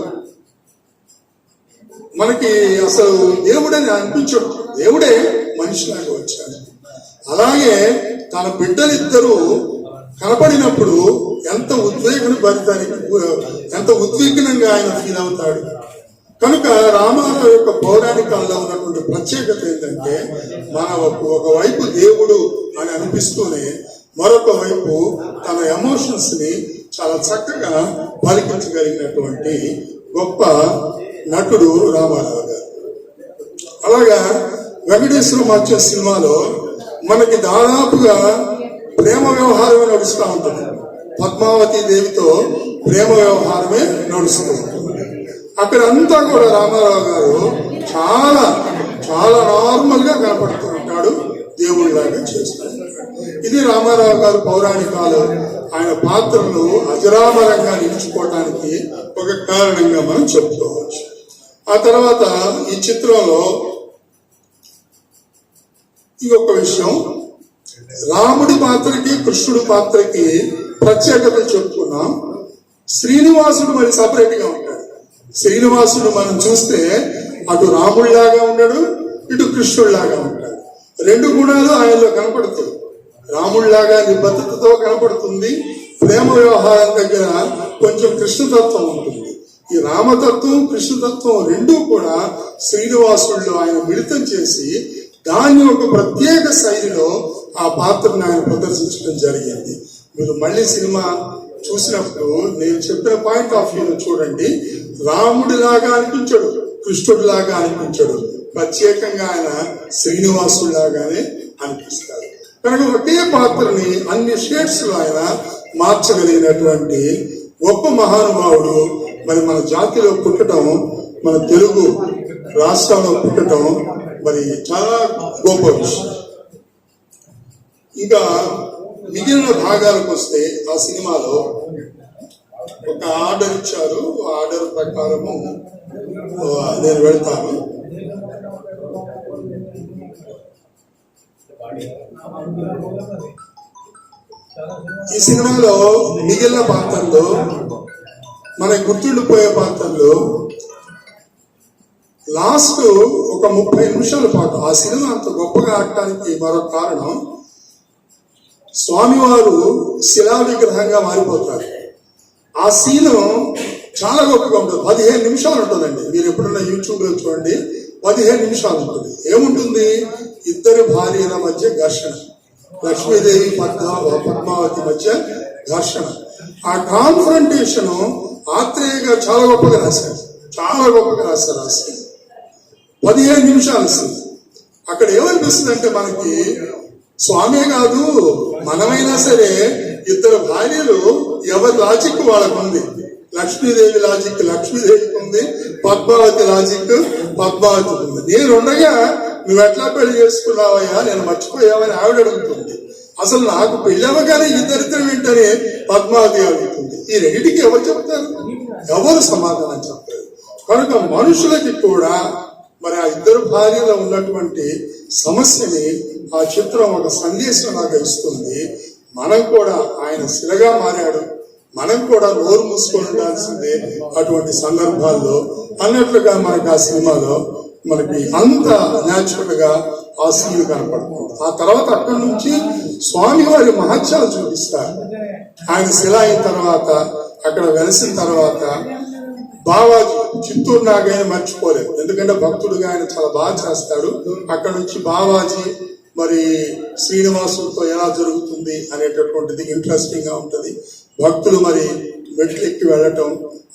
మనకి అసలు దేవుడని అనిపించడు, దేవుడే మనిషిలాగా వచ్చాడు. అలాగే తన బిడ్డలిద్దరూ కనపడినప్పుడు ఎంత ఎంత ఉద్విగ్నంగా ఆయన ఫీల్ అవుతాడు. కనుక రామారావు యొక్క పౌరాణికాల్లో ఉన్నటువంటి ప్రత్యేకత ఏంటంటే, మన ఒకవైపు దేవుడు అని అనిపిస్తూనే మరొక వైపు తన ఎమోషన్స్ ని చాలా చక్కగా పలికించగలిగినటువంటి గొప్ప నటుడు రామారావు గారు. అలాగా వెంకటేశ్వర మధ్య సినిమాలో మనకి దాదాపుగా ప్రేమ వ్యవహారమే నడుస్తూ ఉంటుంది. పద్మావతి దేవితో ప్రేమ వ్యవహారమే నడుస్తూ ఉంటుంది. అక్కడ అంతా కూడా రామారావు గారు చాలా చాలా నార్మల్ గా కనపడుతూ ఉంటాడు, దేవుడిలాగా చేస్తాడు. ఇది రామారావు గారు పౌరాణికాలు ఆయన పాత్రలు అజరామరంగా నిలిచిపోవటానికి ఒక కారణంగా మనం చెప్పుకోవచ్చు. ఆ తర్వాత ఈ చిత్రంలో ఇంకొక విషయం, రాముడి పాత్రకి కృష్ణుడి పాత్రకి ప్రత్యేకతలు చెప్పుకున్నాం. శ్రీనివాసుడు మరి సపరేట్ గా ఉంటాడు. శ్రీనివాసుడు మనం చూస్తే అటు రాముడిలాగా ఉండడు, ఇటు కృష్ణుడిలాగా ఉంటాడు. రెండు గుణాలు ఆయనలో కనపడుతుంది. రాముడిలాగా నిబద్ధతతో కనపడుతుంది, ప్రేమ వ్యవహారం దగ్గర కొంచెం కృష్ణతత్వం ఉంటుంది. ఈ రామతత్వం, కృష్ణతత్వం రెండూ కూడా శ్రీనివాసుడిలో ఆయన మిళితం చేసి దాన్ని ఒక ప్రత్యేక శైలిలో ఆ పాత్రను ఆయన ప్రదర్శించడం జరిగింది. మీరు మళ్ళీ సినిమా చూసినప్పుడు నేను చెప్పిన పాయింట్ ఆఫ్ వ్యూ చూడండి. రాముడిలాగా అనిపించడు, కృష్ణుడిలాగా అనిపించడు, ప్రత్యేకంగా ఆయన శ్రీనివాసుడిలాగానే అనిపిస్తాడు. కనుక ఒకే పాత్రని అన్ని షేడ్స్ లో ఆయన మార్చగలిగినటువంటి గొప్ప మహానుభావుడు. మరి మన జాతిలో పుట్టడం, మన తెలుగు రాష్ట్రంలో పుట్టడం మరి చాలా గొప్ప విషయం. ఇంకా మిగిలిన భాగాలకు వస్తే ఆ సినిమాలో ఒక ఆర్డర్ ఇచ్చారు. ఆ ఆర్డర్ ప్రకారము నేను వెళ్తాను. ఈ సినిమాలో మిగిలిన పాత్రలు, మనకి గుర్తుండిపోయే పాత్రలు లాస్ట్ ఒక 30 నిమిషాల పాటు ఆ సినిమా అంత గొప్పగా ఆడటానికి మరొక కారణం, స్వామివారు శిలా విగ్రహంగా మారిపోతారు. ఆ సీను చాలా గొప్పగా ఉంటుంది. 15 నిమిషాలు ఉంటుందండి. మీరు ఎప్పుడన్నా యూట్యూబ్ లో చూడండి, 15 నిమిషాలు ఉంటుంది. ఏముంటుంది? ఇద్దరు భార్యల మధ్య ఘర్షణ, లక్ష్మీదేవి పద్మావతి మధ్య ఘర్షణ. ఆ కాన్ఫరంటేషన్ ఆత్రేయ గారు చాలా గొప్పగా రాశారు, చాలా గొప్పగా రాశారు. ఆ సీన్ 15 నిమిషాలు సీన్. అక్కడ ఏమనిపిస్తుంది అంటే, మనకి స్వామే కాదు మనమైనా సరే ఇద్దరు భార్యలు ఎవరి లాజిక్ వాళ్ళకు ఉంది. లక్ష్మీదేవి లాజిక్ లక్ష్మీదేవికి ఉంది, పద్మావతి లాజిక్ పద్మావతికి ఉంది. నేనుండగా నువ్వు ఎట్లా పెళ్లి చేసుకున్నావయ్యా, నేను మర్చిపోయావని ఆవిడ అడుగుతుంది. అసలు నాకు పెళ్లి అవ్వగానే ఇద్దరిద్దరు వెంటనే పద్మావతి అడుగుతుంది. ఈ రెండింటికి ఎవరు చెప్తారు? ఎవరు సమాధానం చెప్తారు? కనుక మనుషులకి కూడా మరి ఆ ఇద్దరు భార్యలో ఉన్నటువంటి సమస్యని ఆ చిత్రం ఒక సందేశం లాగా ఇస్తుంది. మనం కూడా ఆయన శిలగా మారాడు, మనం కూడా నోరు మూసుకొని ఉండాల్సిందే అటువంటి సందర్భాల్లో అన్నట్లుగా మనకి ఆ సినిమాలో మనకి అంత న్యాచురల్ గా ఆ సీన్ కనపడుతుంది. ఆ తర్వాత అక్కడి నుంచి స్వామివారి మహత్యాలు చూపిస్తారు. ఆయన శిల అయిన తర్వాత, అక్కడ వెలిసిన తర్వాత బావాజీ చిత్తూరు నాగయ్య మర్చిపోలేదు, ఎందుకంటే భక్తుడుగా ఆయన చాలా బాగా చేస్తాడు. అక్కడ నుంచి బావాజీ మరి శ్రీనివాసులతో ఎలా జరుగుతుంది అనేటటువంటిది ఇంట్రెస్టింగ్ గా ఉంటది. భక్తులు మరి మెట్లెక్కి వెళ్ళటం,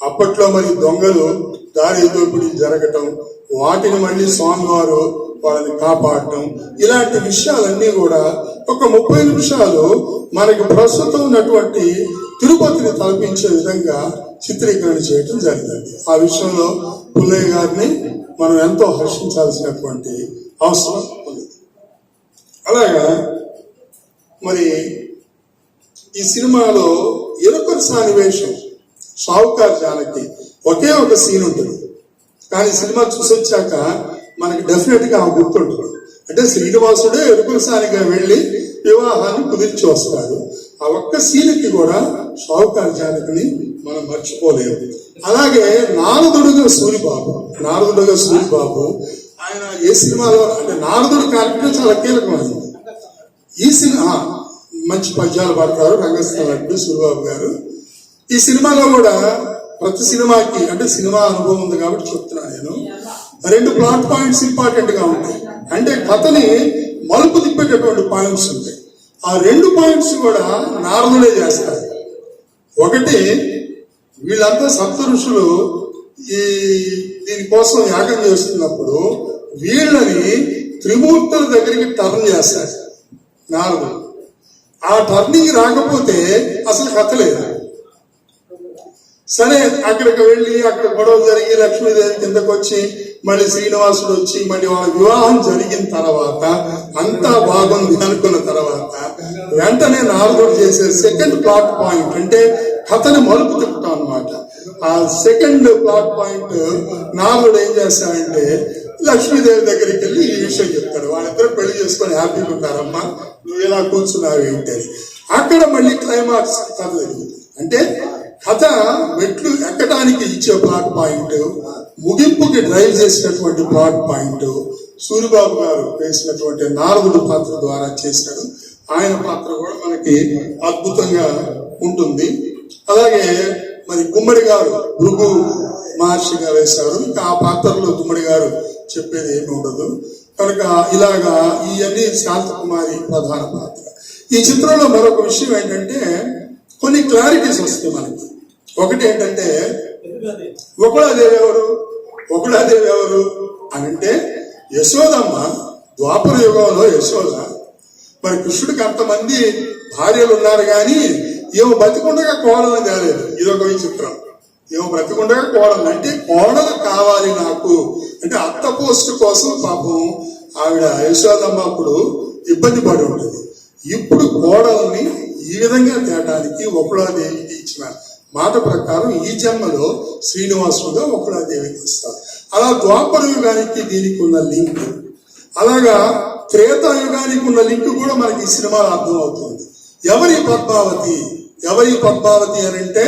అప్పట్లో మరి దొంగలు దారి దోపిడీ జరగటం, వాటిని మళ్ళీ స్వామివారు వాళ్ళని కాపాడటం, ఇలాంటి విషయాలన్నీ కూడా ఒక 30 నిమిషాలు మనకి ప్రస్తుతం ఉన్నటువంటి తిరుపతిని తలపించే విధంగా చిత్రీకరణ చేయటం జరిగింది. ఆ విషయంలో పుల్లయ్య గారిని మనం ఎంతో హర్షించాల్సినటువంటి అవసరం ఉంది. అలాగా మరి ఈ సినిమాలో ఎరుకల సన్నివేశం, షావుకార్ జానకి ఒకే ఒక సీన్ ఉంటుంది, కానీ సినిమా చూసొచ్చాక మనకి డెఫినెట్ గా గుర్తుంటుంది. అంటే శ్రీనివాసుడే ఎరుకల సానిగా వెళ్లి వివాహాన్ని కుదిర్చి వస్తాడు. ఆ ఒక్క సీన్కి కూడా షావుకార్ జానకిని మనం మర్చిపోలేము. అలాగే నారదుడుగా సూరిబాబు ఆయన ఏ సినిమాలో అంటే నారదుడు క్యారెక్టర్ చాలా కీలకమైంది. ఈ సినిమా మంచి పద్యాలు పాడతారు రంగస్థల సూరిబాబు గారు. ఈ సినిమాలో కూడా ప్రతి సినిమాకి అంటే సినిమా అనుభవం ఉంది కాబట్టి చెప్తున్నాను నేను, 2 ప్లాట్ పాయింట్స్ ఇంపార్టెంట్ గా ఉంటాయి. అంటే కథని మలుపు తిప్పేటటువంటి పాయింట్స్ ఉంటాయి. ఆ 2 పాయింట్స్ కూడా నారదుడే చేస్తారు. ఒకటి, వీళ్ళంతా సప్త ఋషులు దీనికోసం యాగం చేస్తున్నప్పుడు వీళ్ళని త్రిమూర్తుల దగ్గరికి టర్న్ చేస్తారు నారదుడు. ఆ టర్నింగ్ రాకపోతే అసలు కథ లేదు. సరే, అక్కడికి వెళ్ళి అక్కడ గొడవ జరిగి లక్ష్మీదేవి కిందకు వచ్చి మళ్ళీ శ్రీనివాసుడు వచ్చి మళ్ళీ వాళ్ళ వివాహం జరిగిన తర్వాత అంతా బాగుంది అనుకున్న తర్వాత వెంటనే నారదుడు చేసే సెకండ్ ప్లాట్ పాయింట్ అంటే కథని మలుపు తిప్పుతాం అనమాట. ఆ సెకండ్ ప్లాట్ పాయింట్ నారదుడు ఏం చేస్తాడంటే లక్ష్మీదేవి దగ్గరికి వెళ్ళి ఈ విషయం చెప్తాడు. వాళ్ళిద్దరు పెళ్లి చేసుకొని హ్యాపీగా ఉంటారమ్మా, నువ్వు ఇలా కూర్చున్నావు ఏంటి అని. అక్కడ మళ్ళీ క్లైమాక్స్ కథ జరుగుతుంది. అంటే కథ మెట్లు ఎక్కడానికి ఇచ్చే ప్లాట్ పాయింట్, ముగింపుకి డ్రైవ్ చేసినటువంటి ప్లాట్ పాయింట్ సూరిబాబు గారు వేసినటువంటి నారదుడు పాత్ర ద్వారా చేశాడు. ఆయన పాత్ర కూడా మనకి అద్భుతంగా ఉంటుంది. అలాగే మరి గుమ్మడి గారు భృగు మహర్షిగా వేశారు. ఇంకా ఆ పాత్రలో గుమ్మడి గారు చెప్పేది ఏమి ఉండదు కనుక ఇలాగా ఇవన్నీ శాంతకుమారి ప్రధాన పాత్ర. ఈ చిత్రంలో మరొక విషయం ఏంటంటే కొన్ని క్లారిటీస్ వస్తాయి మనకి. ఒకటి ఏంటంటే ఒకళాదేవి ఎవరు అని అంటే యశోదమ్మ, ద్వాపర యుగంలో యశోద. మరి కృష్ణుడికి అంతమంది భార్యలు ఉన్నారు కానీ ఏమో బతికుండగా కోడలను తేలేదు. ఇదొక విచిత్రం. ఏమో బ్రతికుండగా కోడలు అంటే కోడలు కావాలి నాకు అంటే అత్త పోస్ట్ కోసం పాపం ఆవిడ యశోదమ్మ అప్పుడు ఇబ్బంది పడి ఉంటుంది. ఇప్పుడు కోడల్ని ఈ విధంగా తేటానికి ఒకళాదేవికి ఇచ్చిన మాట ప్రకారం ఈ జన్మలో శ్రీనివాసుడుగా ఒకళాదేవికి ఇస్తారు. అలా ద్వాపర యుగానికి దీనికి ఉన్న లింక్, అలాగా త్రేతాయుగానికి ఉన్న లింక్ కూడా మనకి ఈ సినిమాలో అర్థం అవుతుంది. ఎవరి పద్మావతి అని అంటే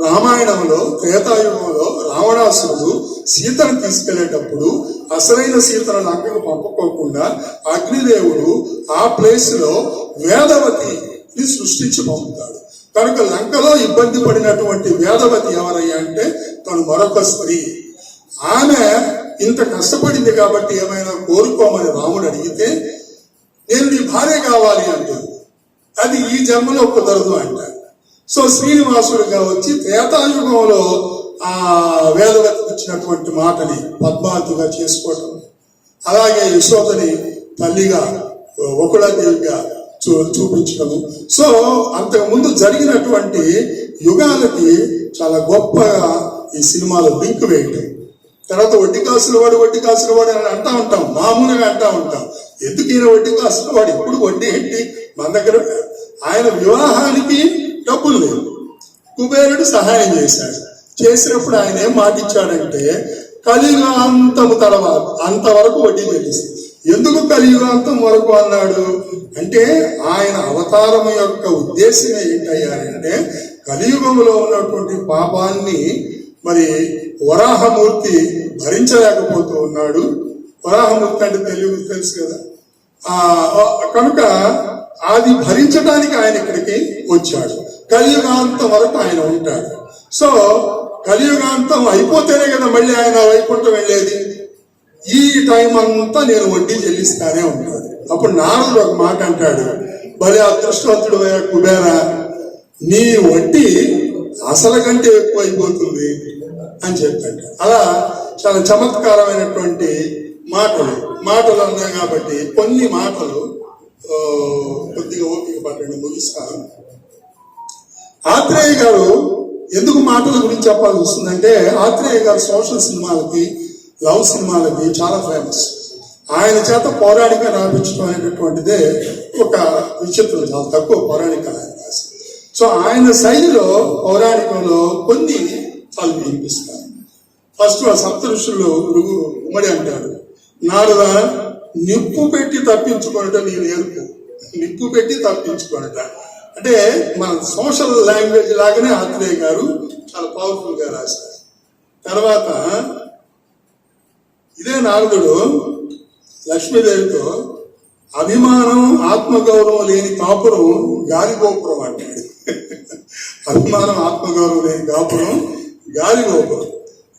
రామాయణంలో త్రేతాయుగంలో రావణాసురుడు సీతను తీసుకెళ్లేటప్పుడు అసలైన సీతను లంకకు పంపుకోకుండా అగ్నిదేవుడు ఆ ప్లేస్ లో వేదవతిని సృష్టించి పంపుతాడు. కనుక లంకలో ఇబ్బంది పడినటువంటి వేదవతి ఎవరయ్యా అంటే తను మరొక స్త్రీ. ఆమె ఇంత కష్టపడింది కాబట్టి ఏమైనా కోరుకోమని రాముడు అడిగితే నేను నీ భార్య కావాలి అంటుంది. అది ఈ జన్మలో కుదరదు అంటారు. సో శ్రీనివాసుడిగా వచ్చి త్రేతాయుగంలో ఆ వేదవతికి ఇచ్చినటువంటి మాటని పద్మావతిగా చేసుకోవటం, అలాగే యశోదని తల్లిగా ఒకళాదేవిగా చూపించడము. సో అంతకు ముందు జరిగినటువంటి యుగాలకి చాలా గొప్పగా ఈ సినిమాలో లింక్ వేయటం. తర్వాత వడ్డీ కాసుల వాడు అని అంటా ఉంటాం, మామూలుగా అంటా ఉంటాం. ఎందుకు ఈయన వడ్డీ కాసుల వాడు, ఇప్పుడు వడ్డీ ఏంటి మన దగ్గర. ఆయన వివాహానికి డబ్బులు లేవు, కుబేరుడు సహాయం చేసినప్పుడు ఆయన ఏం మాటిచ్చాడంటే కలియుగాంతము తర్వాత అంతవరకు వడ్డీ చెల్లిస్తుంది. ఎందుకు కలియుగాంతం వరకు అన్నాడు అంటే ఆయన అవతారం యొక్క ఉద్దేశం ఏంటయ్యారంటే కలియుగంలో ఉన్నటువంటి పాపాన్ని మరి వరాహమూర్తి భరించలేకపోతూ ఉన్నాడు. వరాహమూర్తి అంటే తెలుసు కదా. కనుక అది భరించడానికి ఆయన ఇక్కడికి వచ్చాడు. కలియుగాంతం వరకు ఆయన ఉంటాడు. సో కలియుగాంతం అయిపోతేనే కదా మళ్ళీ ఆయన వైకుంఠం వెళ్ళేది. ఈ టైం అంతా నేను వడ్డీ చెల్లిస్తానే ఉంటాను. అప్పుడు నారదుడు ఒక మాట అంటాడు, భలే అదృష్టవంతుడు కుబేరా, నీ వడ్డీ అసలు కంటే ఎక్కువ అయిపోతుంది అని చెప్పాడు. అలా చాలా చమత్కారమైనటువంటి మాటలు ఉన్నాయి. కాబట్టి కొన్ని మాటలు కొద్దిగా ఓపిక పట్టండి, ముగిస్తాను. ఆత్రేయ గారు ఎందుకు మాటల గురించి చెప్పాల్సి వస్తుందంటే, ఆత్రేయ గారు సోషల్ సినిమాలకి, లవ్ సినిమాలకి చాలా ఫేమస్. ఆయన చేత పౌరాణిక రాయించడం అనేటటువంటిదే ఒక విచిత్రం. చాలా తక్కువ పౌరాణికాలు ఆయన రాసి. సో ఆయన శైలిలో పౌరాణికంలో కొన్ని చాలా వినిపిస్తాను. ఫస్ట్ ఆ సప్త ఋషులు ఉమ్మడి అంటాడు, నారద నిప్పు పెట్టి తప్పించుకొనట నీ నేర్పు. నిప్పు పెట్టి తప్పించుకొనట అంటే మన సోషల్ లాంగ్వేజ్ లాగానే ఆత్రేయ గారు చాలా పవర్ఫుల్ గా రాశారు. తర్వాత ఇదే నారదుడు లక్ష్మీదేవితో అభిమానం ఆత్మగౌరవం లేని కాపురం గాలి గోపురం అంటాడు. అభిమానం ఆత్మగౌరవం లేని కాపురం గాలి గోపురం.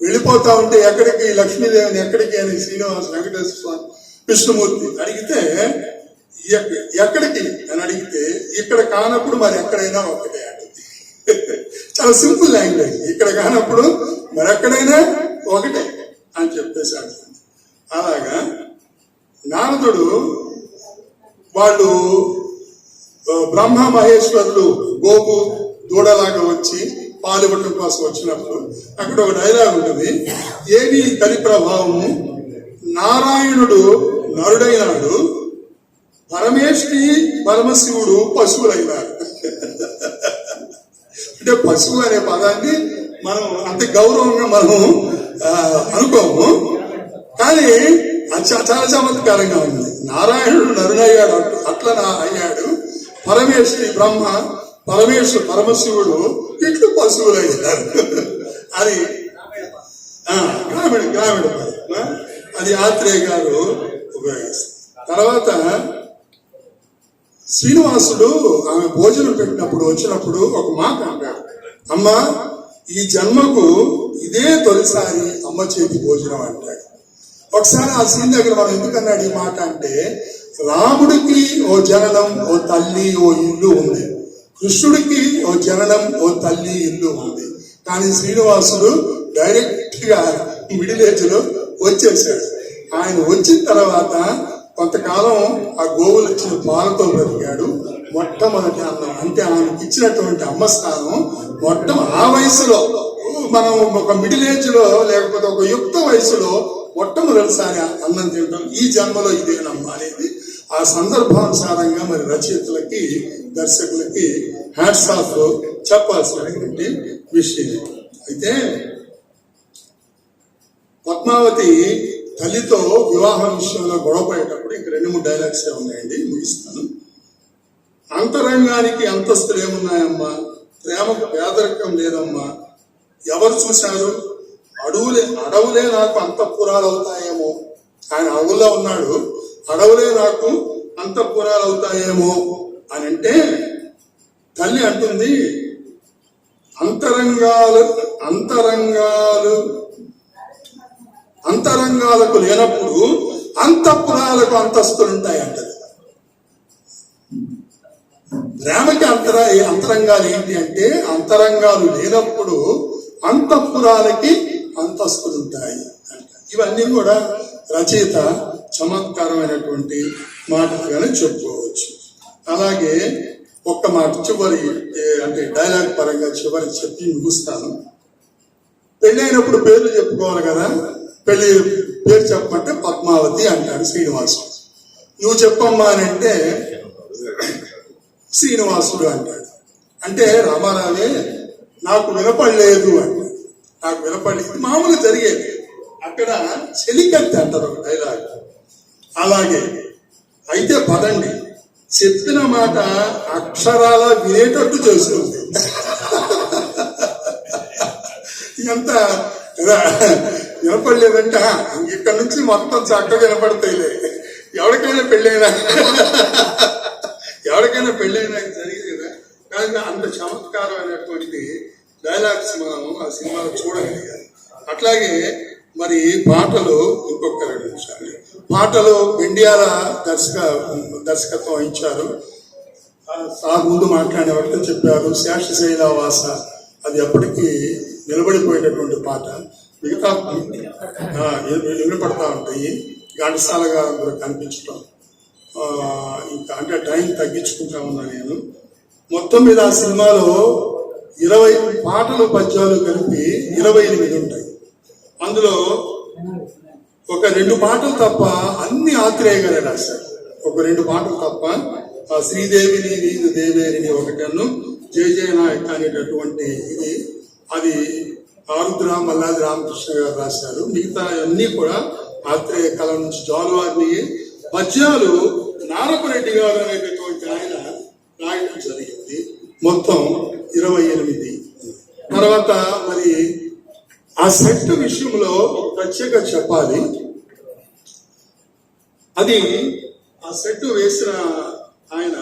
వెళ్ళిపోతా ఉంటే ఎక్కడికి లక్ష్మీదేవిని ఎక్కడికి అని శ్రీనివాస వెంకటేశ్వర స్వామి విష్ణుమూర్తి అడిగితే ఎక్కడికి అని అడిగితే ఇక్కడ కానప్పుడు మరి ఎక్కడైనా ఒకటే అంటుంది. చాలా సింపుల్ లాంగ్వేజ్. ఇక్కడ కానప్పుడు మరి ఎక్కడైనా ఒకటే అని చెప్పేసి అంటుంది. అలాగా నారదుడు వాళ్ళు బ్రహ్మ మహేశ్వరులు గోపు దూడలాగా వచ్చి పాలు ఇవ్వటం కోసం వచ్చినప్పుడు అక్కడ ఒక డైలాగ్ ఉంటుంది, ఏది కలి ప్రభావము, నారాయణుడు నరుడైనాడు, పరమేశ్వరి పరమశివుడు పశువులైనాడు. అంటే పశువు అనే పదాన్ని మనం అంత గౌరవంగా మనం అనుకోము, కానీ చాలా చమత్కారంగా ఉంది. నారాయణుడు నరుడయ్యాడు, అట్లా అయ్యాడు. పరమేశ్వరి బ్రహ్మ, పరమేశ్వరు పరమశివుడు ఇట్లు పశువులు అయ్యారు అని గ్రామీణ పదం. అది ఆత్రేయ గారు ఉపయోగిస్తారు. తర్వాత శ్రీనివాసుడు ఆమె భోజనం పెట్టినప్పుడు వచ్చినప్పుడు ఒక మాట అంటాడు, అమ్మ ఈ జన్మకు ఇదే తొలిసారి అమ్మ చేతి భోజనం అంటాడు. ఒకసారి ఆ సీన్ దగ్గర మనం ఎందుకన్నాడు ఈ మాట అంటే, రాముడికి ఓ జననం, ఓ తల్లి, ఓ ఇల్లు ఉంది. కృష్ణుడికి ఓ జననం, ఓ తల్లి, ఇల్లు ఉంది. కానీ శ్రీనివాసుడు డైరెక్ట్ గా మిడిల్ ఏజ్ లో వచ్చేసాడు. ఆయన వచ్చిన తర్వాత కొంతకాలం ఆ గోవులు ఇచ్చిన పాలతో బ్రతికాడు. మొట్టమొదటి అన్నం అంటే ఆయనకి ఇచ్చినటువంటి అమ్మ స్థానం ఆ వయసులో, మనం ఒక మిడిల్ ఏజ్ లో లేకపోతే ఒక యుక్త వయసులో మొట్టమొదటిసారి అన్నం తింటాం. ఈ జన్మలో ఇదేనమ్మా అనేది ఆ సందర్భానుసారంగా మరి రచయితలకి, దర్శకులకి హ్యాట్స్ ఆఫ్ చెప్పాల్సినటువంటి విషయం. అయితే పద్మావతి తల్లితో వివాహం విషయంలో గొడవపడేటప్పుడు ఇంక 2-3 డైలాగ్స్ ఉన్నాయండి, ముగిస్తాను. అంతరంగానికి అంతస్తులు ఏమున్నాయమ్మా, ప్రేమకు పేదరికం లేదమ్మా, ఎవరు చూశారు, అడవులే నాకు అంతఃపురాలు అవుతాయేమో. ఆయన అడవుల్లో ఉన్నాడు, అడవులే నాకు అంతఃపురాలు అవుతాయేమో అని అంటే తల్లి అంటుంది, అంతరంగాలకు లేనప్పుడు అంతఃపురాలకు అంతస్తులుంటాయి అంటది. ప్రేమకి అంతరంగాలు ఏంటి అంటే, అంతరంగాలు లేనప్పుడు అంతఃపురాలకి అంతస్తులుంటాయి అంట. ఇవన్నీ కూడా రచయిత చమత్కారమైనటువంటి మాటలుగానే చెప్పుకోవచ్చు. అలాగే ఒక్క మాట చివరి అంటే డైలాగ్ పరంగా చివరి చెప్పి ముగుస్తాను. పెళ్ళైనప్పుడు పేర్లు చెప్పుకోవాలి కదా, పెళ్లి పేరు చెప్పమంటే పద్మావతి అంటాడు శ్రీనివాసుడు. నువ్వు చెప్పమ్మా అని అంటే శ్రీనివాసుడు అంటాడు. అంటే రామారావే నాకు వినపడలేదు అంటాడు. నాకు వినపడలేదు మామూలు జరిగేది. అక్కడ చెలికత్తి అంటారు ఒక డైలాగ్. అలాగే అయితే పదండి, చెప్పిన మాట అక్షరాల వినేటట్టు చేస్తుంది. ఎంత వినపడలేదంటే ఇక్కడ నుంచి మొత్తం చక్కగా వినపడతాయిలే. ఎవరికైనా పెళ్ళైనా జరిగింది కదా. కానీ అంత చమత్కారమైనటువంటి డైలాగ్స్ మనం ఆ సినిమాలో చూడగలిగాం. అట్లాగే మరి పాటలు ఇంకొక 2 నిమిషాలు. పాటలు ఇండియాల దర్శకత్వం వహించారు. సార్ ముందు మాట్లాడే వరకు చెప్పారు శేషశైల వాస, అది ఎప్పటికీ నిలబడిపోయినటువంటి పాట. మిగతా వినపడతా ఉంటాయి. ఘంటసాలగా అందరూ కనిపించడం, ఇంకా అంటే టైం తగ్గించుకుంటా ఉన్నా నేను. మొత్తం మీద ఆ సినిమాలో 20 పాటలు పద్యాలు కలిపి 28 ఉంటాయి. అందులో ఒక 2 పాటలు తప్ప అన్ని ఆత్రేయ గారే రాశారు. ఒక 2 పాటలు తప్ప శ్రీదేవిని నీదు దేవేరిని ఒకటను, జయ జయ నాయక్ అనేటటువంటి ఇది అది ఆరుద్ర మల్లాది రామకృష్ణ గారు రాశారు. మిగతా అన్ని కూడా ఆత్రేయ కళ నుంచి జాలువారిని. పద్యాలు నారపరెడ్డి గారు అనేటటువంటి ఆయన రాయడం జరిగింది. మొత్తం 28. తర్వాత మరి ఆ సెట్ విషయంలో ప్రత్యేక చెప్పాలి. అది ఆ సెట్ వేసిన ఆయన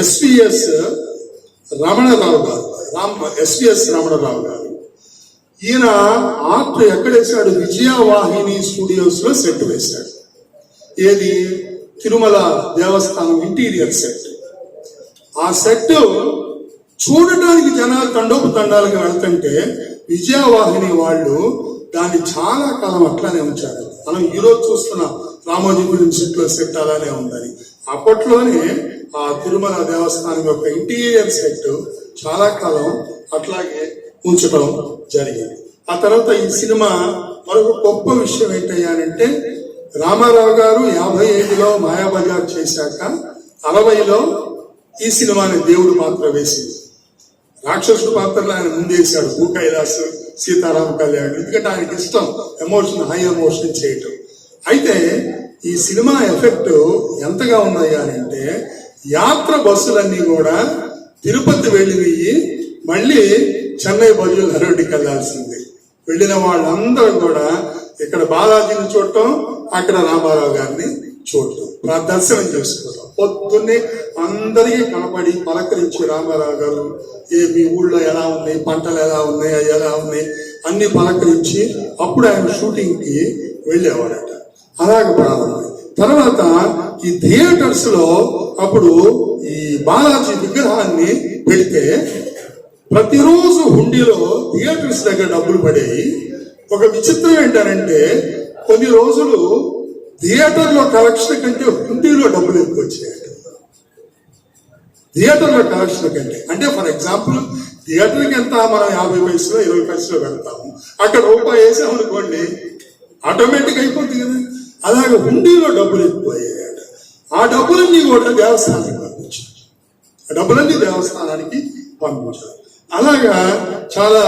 ఎస్విఎస్ రమణరావు గారు, ఎస్విఎస్ రమణరావు గారు. ఈయన ఆర్ట్ ఎక్కడ వేశాడు? విజయవాహిని స్టూడియోస్ లో సెట్ వేశాడు. ఏది? తిరుమల దేవస్థానం ఇంటీరియర్ సెట్. ఆ సెట్ చూడటానికి జనాలు తండోపతండాలుగా వెళ్తుంటే విజయవాహిని వాళ్ళు దాన్ని చాలా కాలం అట్లానే ఉంచారు. మనం ఈరోజు చూస్తున్న రామోజీ ఫిల్మ్ సెట్ లో సెట్ అలానే ఉందని. అప్పట్లోనే ఆ తిరుమల దేవస్థానం యొక్క ఇంటీరియర్ సెట్ చాలా కాలం అట్లాగే ఉంచడం జరిగింది. ఆ తర్వాత ఈ సినిమా మరొక గొప్ప విషయం ఏంటయ్యానంటే, రామారావు గారు 55లో మాయాబజార్ చేశాక 60లో ఈ సినిమాని దేవుడు పాత్ర వేసింది. రాక్షసుడు పాత్రలో ఆయన ముందేశాడు, భూ కైలాస్, సీతారామ కళ్యాణ్. ఎందుకంటే ఆయనకి ఇష్టం ఎమోషన్, హై ఎమోషన్ చేయటం. అయితే ఈ సినిమా ఎఫెక్ట్ ఎంతగా ఉన్నాయా అంటే, యాత్ర బస్సులన్నీ కూడా తిరుపతి వెళ్ళి మళ్ళీ చెన్నై బదులు హరోడికి వెళ్లాల్సింది. వెళ్ళిన వాళ్ళందరూ కూడా ఇక్కడ బాలాజీని చూడటం, అక్కడ రామారావు గారిని చూడటం, దర్శనం చేసుకోవటం. పొద్దున్నే అందరికీ కనపడి పలకరించి రామారావు గారు మీ ఊళ్ళో ఎలా ఉన్నాయి, పంటలు ఎలా ఉన్నాయి, అవి ఎలా ఉన్నాయి అన్ని పలకరించి అప్పుడు ఆయన షూటింగ్ కి వెళ్ళేవాడట. అలాగ ప్రారంభం. తర్వాత ఈ థియేటర్స్ లో అప్పుడు ఈ బాలాజీ విగ్రహాన్ని పెడితే ప్రతిరోజు హుండీలో థియేటర్స్ దగ్గర డబ్బులు పడేవి. ఒక విచిత్రం ఏంటంటే కొన్ని రోజులు థియేటర్లో కలెక్షన్ కంటే హుండీలో డబ్బులు ఎక్కువ వచ్చాయి. థియేటర్లో కలెక్షన్ కంటే, అంటే ఫర్ ఎగ్జాంపుల్ థియేటర్కి ఎంత మనం 50 పైసలు 20 పైసలు పెడతాము, అక్కడ రూపాయి వేసామనుకోండి ఆటోమేటిక్ అయిపోతుంది కదా. అలాగే హుండీలో డబ్బులు ఎక్కువ అయ్యాయట. ఆ డబ్బులన్నీ కూడా దేవస్థానానికి పంపించారు. ఆ డబ్బులన్నీ దేవస్థానానికి పంపించారు. అలాగా చాలా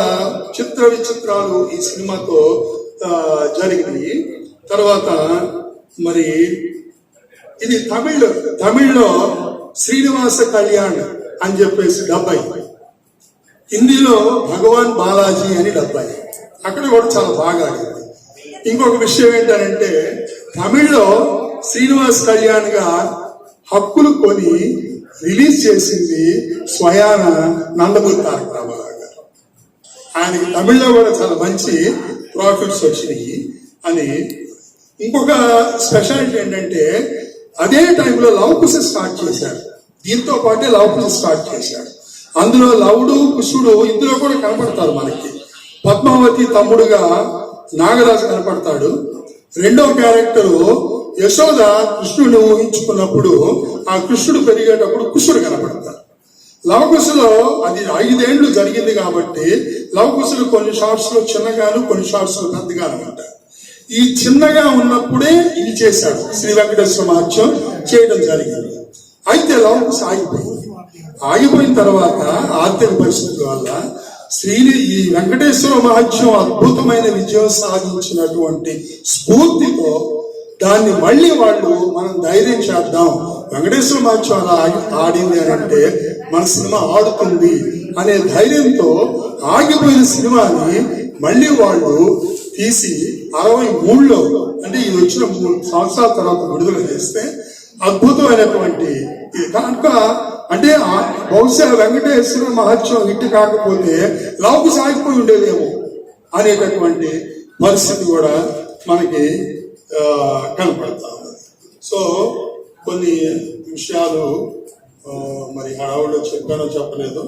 చిత్ర విచిత్రాలు ఈ సినిమాతో జరిగినాయి. తర్వాత మరి ఇది తమిళ్లో శ్రీనివాస కళ్యాణ్ అని చెప్పేసి 70, హిందీలో భగవాన్ బాలాజీ అని 70. అక్కడ కూడా చాలా బాగా ఆడింది. ఇంకొక విషయం ఏంటంటే తమిళ్లో శ్రీనివాస్ కళ్యాణ్ గా హక్కులు కొని రిలీజ్ చేసింది స్వయాన నందమూరి తారక రామారావు గారు. ఆయనకి తమిళ్లో కూడా చాలా మంచి ప్రాఫిట్స్ వచ్చినాయి అని. ఇంకొక స్పెషాలిటీ ఏంటంటే అదే టైంలో లవకుశ స్టార్ట్ చేశారు. దీంతో పాటే లవకుశ స్టార్ట్ చేశారు. అందులో లవుడు కుశుడు ఇందులో కూడా కనపడతారు మనకి. పద్మావతి తమ్ముడుగా నాగరాజు కనపడతాడు. రెండో క్యారెక్టర్ యశోద కృష్ణుడిని ఊహించుకున్నప్పుడు ఆ కృష్ణుడు పెరిగేటప్పుడు కుశుడు కనపడతాడు. లవకుశలో అది 5 ఏళ్లు జరిగింది కాబట్టి లవకుశలు కొన్ని షార్ట్స్ లో చిన్నగాను కొన్ని షార్ట్స్ లో పెద్దగాను ఉంటాయి. ఈ చిన్నగా ఉన్నప్పుడే ఇది చేశాడు, శ్రీ వెంకటేశ్వర మహత్యం చేయడం జరిగింది. అయితే లవకుశ ఆగిపోయిన తర్వాత ఆర్థిక పరిస్థితుల వల్ల ఈ వెంకటేశ్వర మహత్యం అద్భుతమైన విజయం సాధించినటువంటి స్ఫూర్తితో దాన్ని మళ్ళీ వాళ్ళు మనం ధైర్యం చేద్దాం, వెంకటేశ్వర మహత్యం అలా ఆడింది అని అంటే మన సినిమా ఆడుతుంది అనే ధైర్యంతో ఆగిపోయిన సినిమాని మళ్ళీ వాళ్ళు తీసి 63లో అంటే ఇది వచ్చిన 3 సంవత్సరాల తర్వాత విడుదల చేస్తే అద్భుతమైనటువంటి కనుక అంటే బహుశా వెంకటేశ్వర మహత్యం ఇటు కాకపోతే లౌకి సాగిపోయి ఉండేదేమో అనేటటువంటి పరిస్థితి కూడా మనకి కనపడతా ఉంది. సో కొన్ని విషయాలు మరి హడావులో చెప్పానో చెప్పలేదు,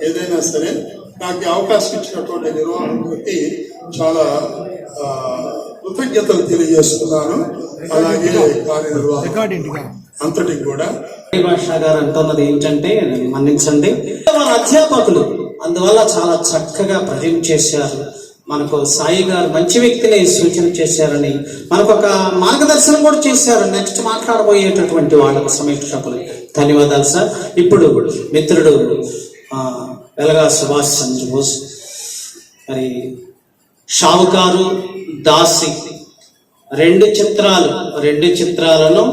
ఏదైనా సరే నాకు ఈ అవకాశం ఇచ్చినటువంటి నిర్వహణకి చాలా కృతజ్ఞతలు తెలియజేస్తున్నాను. అలాగే కార్యనిర్వాహక అంతటికి కూడా. భాష గారు అంటున్నది ఏంటంటే, మన్నించండి, మన అధ్యాపకులు అందువల్ల చాలా చక్కగా ప్రజెంట్ చేశారు. మనకు సాయి గారు మంచి వ్యక్తిని సూచన చేశారని మనకు ఒక మార్గదర్శనం కూడా చేశారు. నెక్స్ట్ మాట్లాడబోయేటటువంటి వాళ్ళకు సమీక్షకులు ధన్యవాదాలు సార్. ఇప్పుడు మిత్రుడు వెలగా సుభాష్ చంద్రబోస్, మరి షావుకారు, దాసి రెండు చిత్రాలను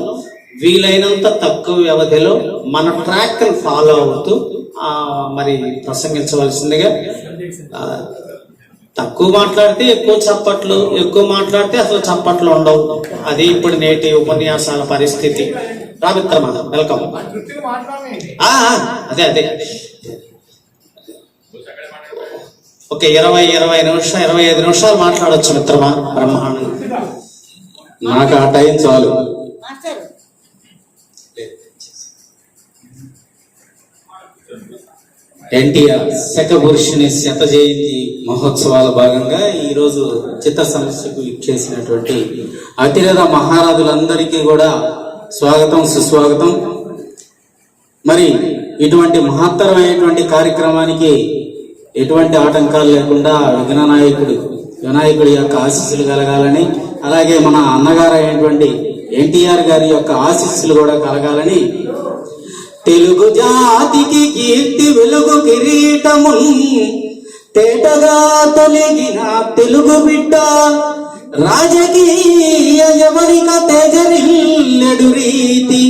వీలైనంత తక్కువ వ్యవధిలో మన ట్రాక్ ఫాలో అవుతూ మరి ప్రసంగించవలసిందిగా. తక్కువ మాట్లాడితే ఎక్కువ చప్పట్లు, ఎక్కువ మాట్లాడితే అసలు చప్పట్లు ఉండవు. అది ఇప్పుడు నేటి ఉపన్యాసాల పరిస్థితి. రామిత్రమా, వెల్కమ్. అదే ఓకే, 25 నిమిషాలు మాట్లాడొచ్చు మిత్రమా. బ్రహ్మాండం. నాకు ఆ టైం చాలు. ఎన్టీఆర్ శకపురుషుని శత జయంతి మహోత్సవాల భాగంగా ఈరోజు చిత్ర సమస్యకు ఇచ్చేసినటువంటి అతిరథ మహారాజులందరికీ కూడా స్వాగతం, సుస్వాగతం. మరి ఇటువంటి మహత్తరమైనటువంటి కార్యక్రమానికి ఎటువంటి ఆటంకాలు లేకుండా వినాయకుడి యొక్క ఆశీస్సులు కలగాలని, అలాగే మన అన్నగారు అయినటువంటి ఎన్టీఆర్ గారి యొక్క ఆశీస్సులు కూడా కలగాలని, తెలుగు జాతికి కీర్తి వెలుగు కిరీటము తేటగా తొలగిన తెలుగు బిడ్డ, రాజకీయ ఎవరిక తేజరిల్లెడు రీతి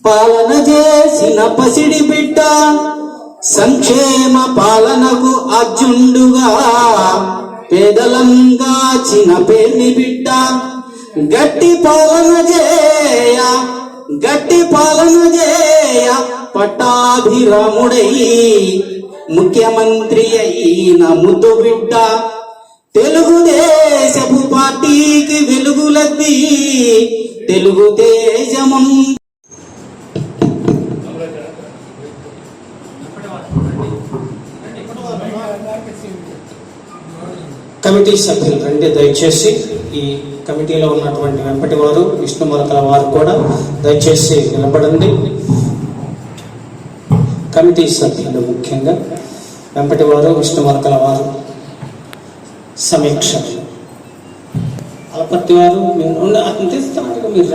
పాలన చేసిన పసిడి బిడ్డ, సంక్షేమ పాలనకు అర్జుండుగా పేదలంగా చిన పేర్ని బిడ్డ, గట్టి పాలన చేయ పట్టాభిరాముడై ముఖ్యమంత్రి అయిన ముద్దు బిడ్డ, తెలుగుదేశపు పార్టీకి వెలుగులద్ది తెలుగుదేశమం. కమిటీ సభ్యులు రండి దయచేసి. ఈ కమిటీలో ఉన్నటువంటి వెంపటి వారు, విష్ణు మొలకల వారు కూడా దయచేసి నిలబడండి. కమిటీ సభ్యులు ముఖ్యంగా వెంపటి వారు, విష్ణు మొలకల వారు, సమీక్ష అలపర్తి వారు, అతను తీస్తున్నారు. మీరు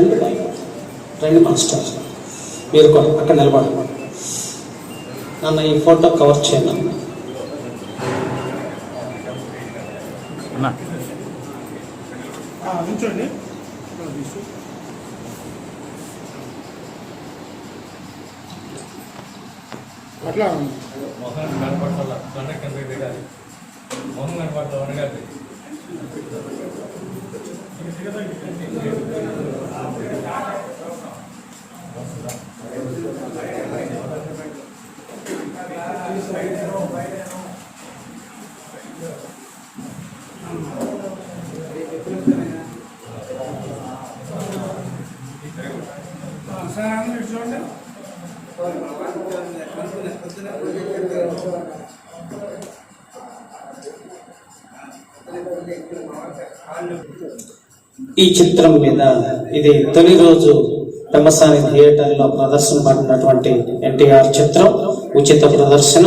రండి మాస్టర్, మీరు కూడా అక్కడ నిలబడండి. నన్ను ఈ ఫోటో కవర్ చేయండి. నుంచోండి. అట్లా మొహం కనపడతా మొహం కనపడతా అనగాలి. ఈ చిత్రం మీద ఇది తొలి రోజు పెమ్మసాని థియేటర్లో ప్రదర్శన పడినటువంటి ఎన్టీఆర్ చిత్రం, ఉచిత ప్రదర్శన.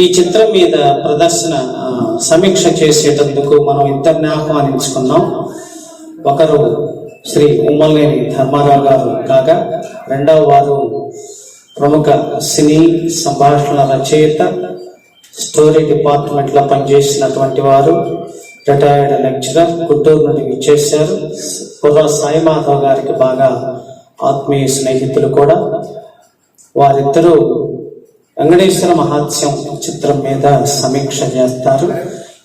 ఈ చిత్రం మీద ప్రదర్శన సమీక్ష చేసేటందుకు మనం ఇద్దరిని ఆహ్వానించుకున్నాం. ఒకరు శ్రీ ఉమ్మల్నేని ధర్మారావు గారు కాగా, రెండవ వారు ప్రముఖ సినీ సంభాషణ రచయిత, స్టోరీ డిపార్ట్మెంట్లో పనిచేసినటువంటి వారు, రిటైర్డ్ లెక్చరర్, గుంటూరు నుండి విచ్చేశారు. కుర్ర సాయిమాధవ్ గారికి బాగా ఆత్మీయ స్నేహితులు కూడా. వారిద్దరూ వెంకటేశ్వర మహాత్స్యం చిత్రం మీద సమీక్ష చేస్తారు.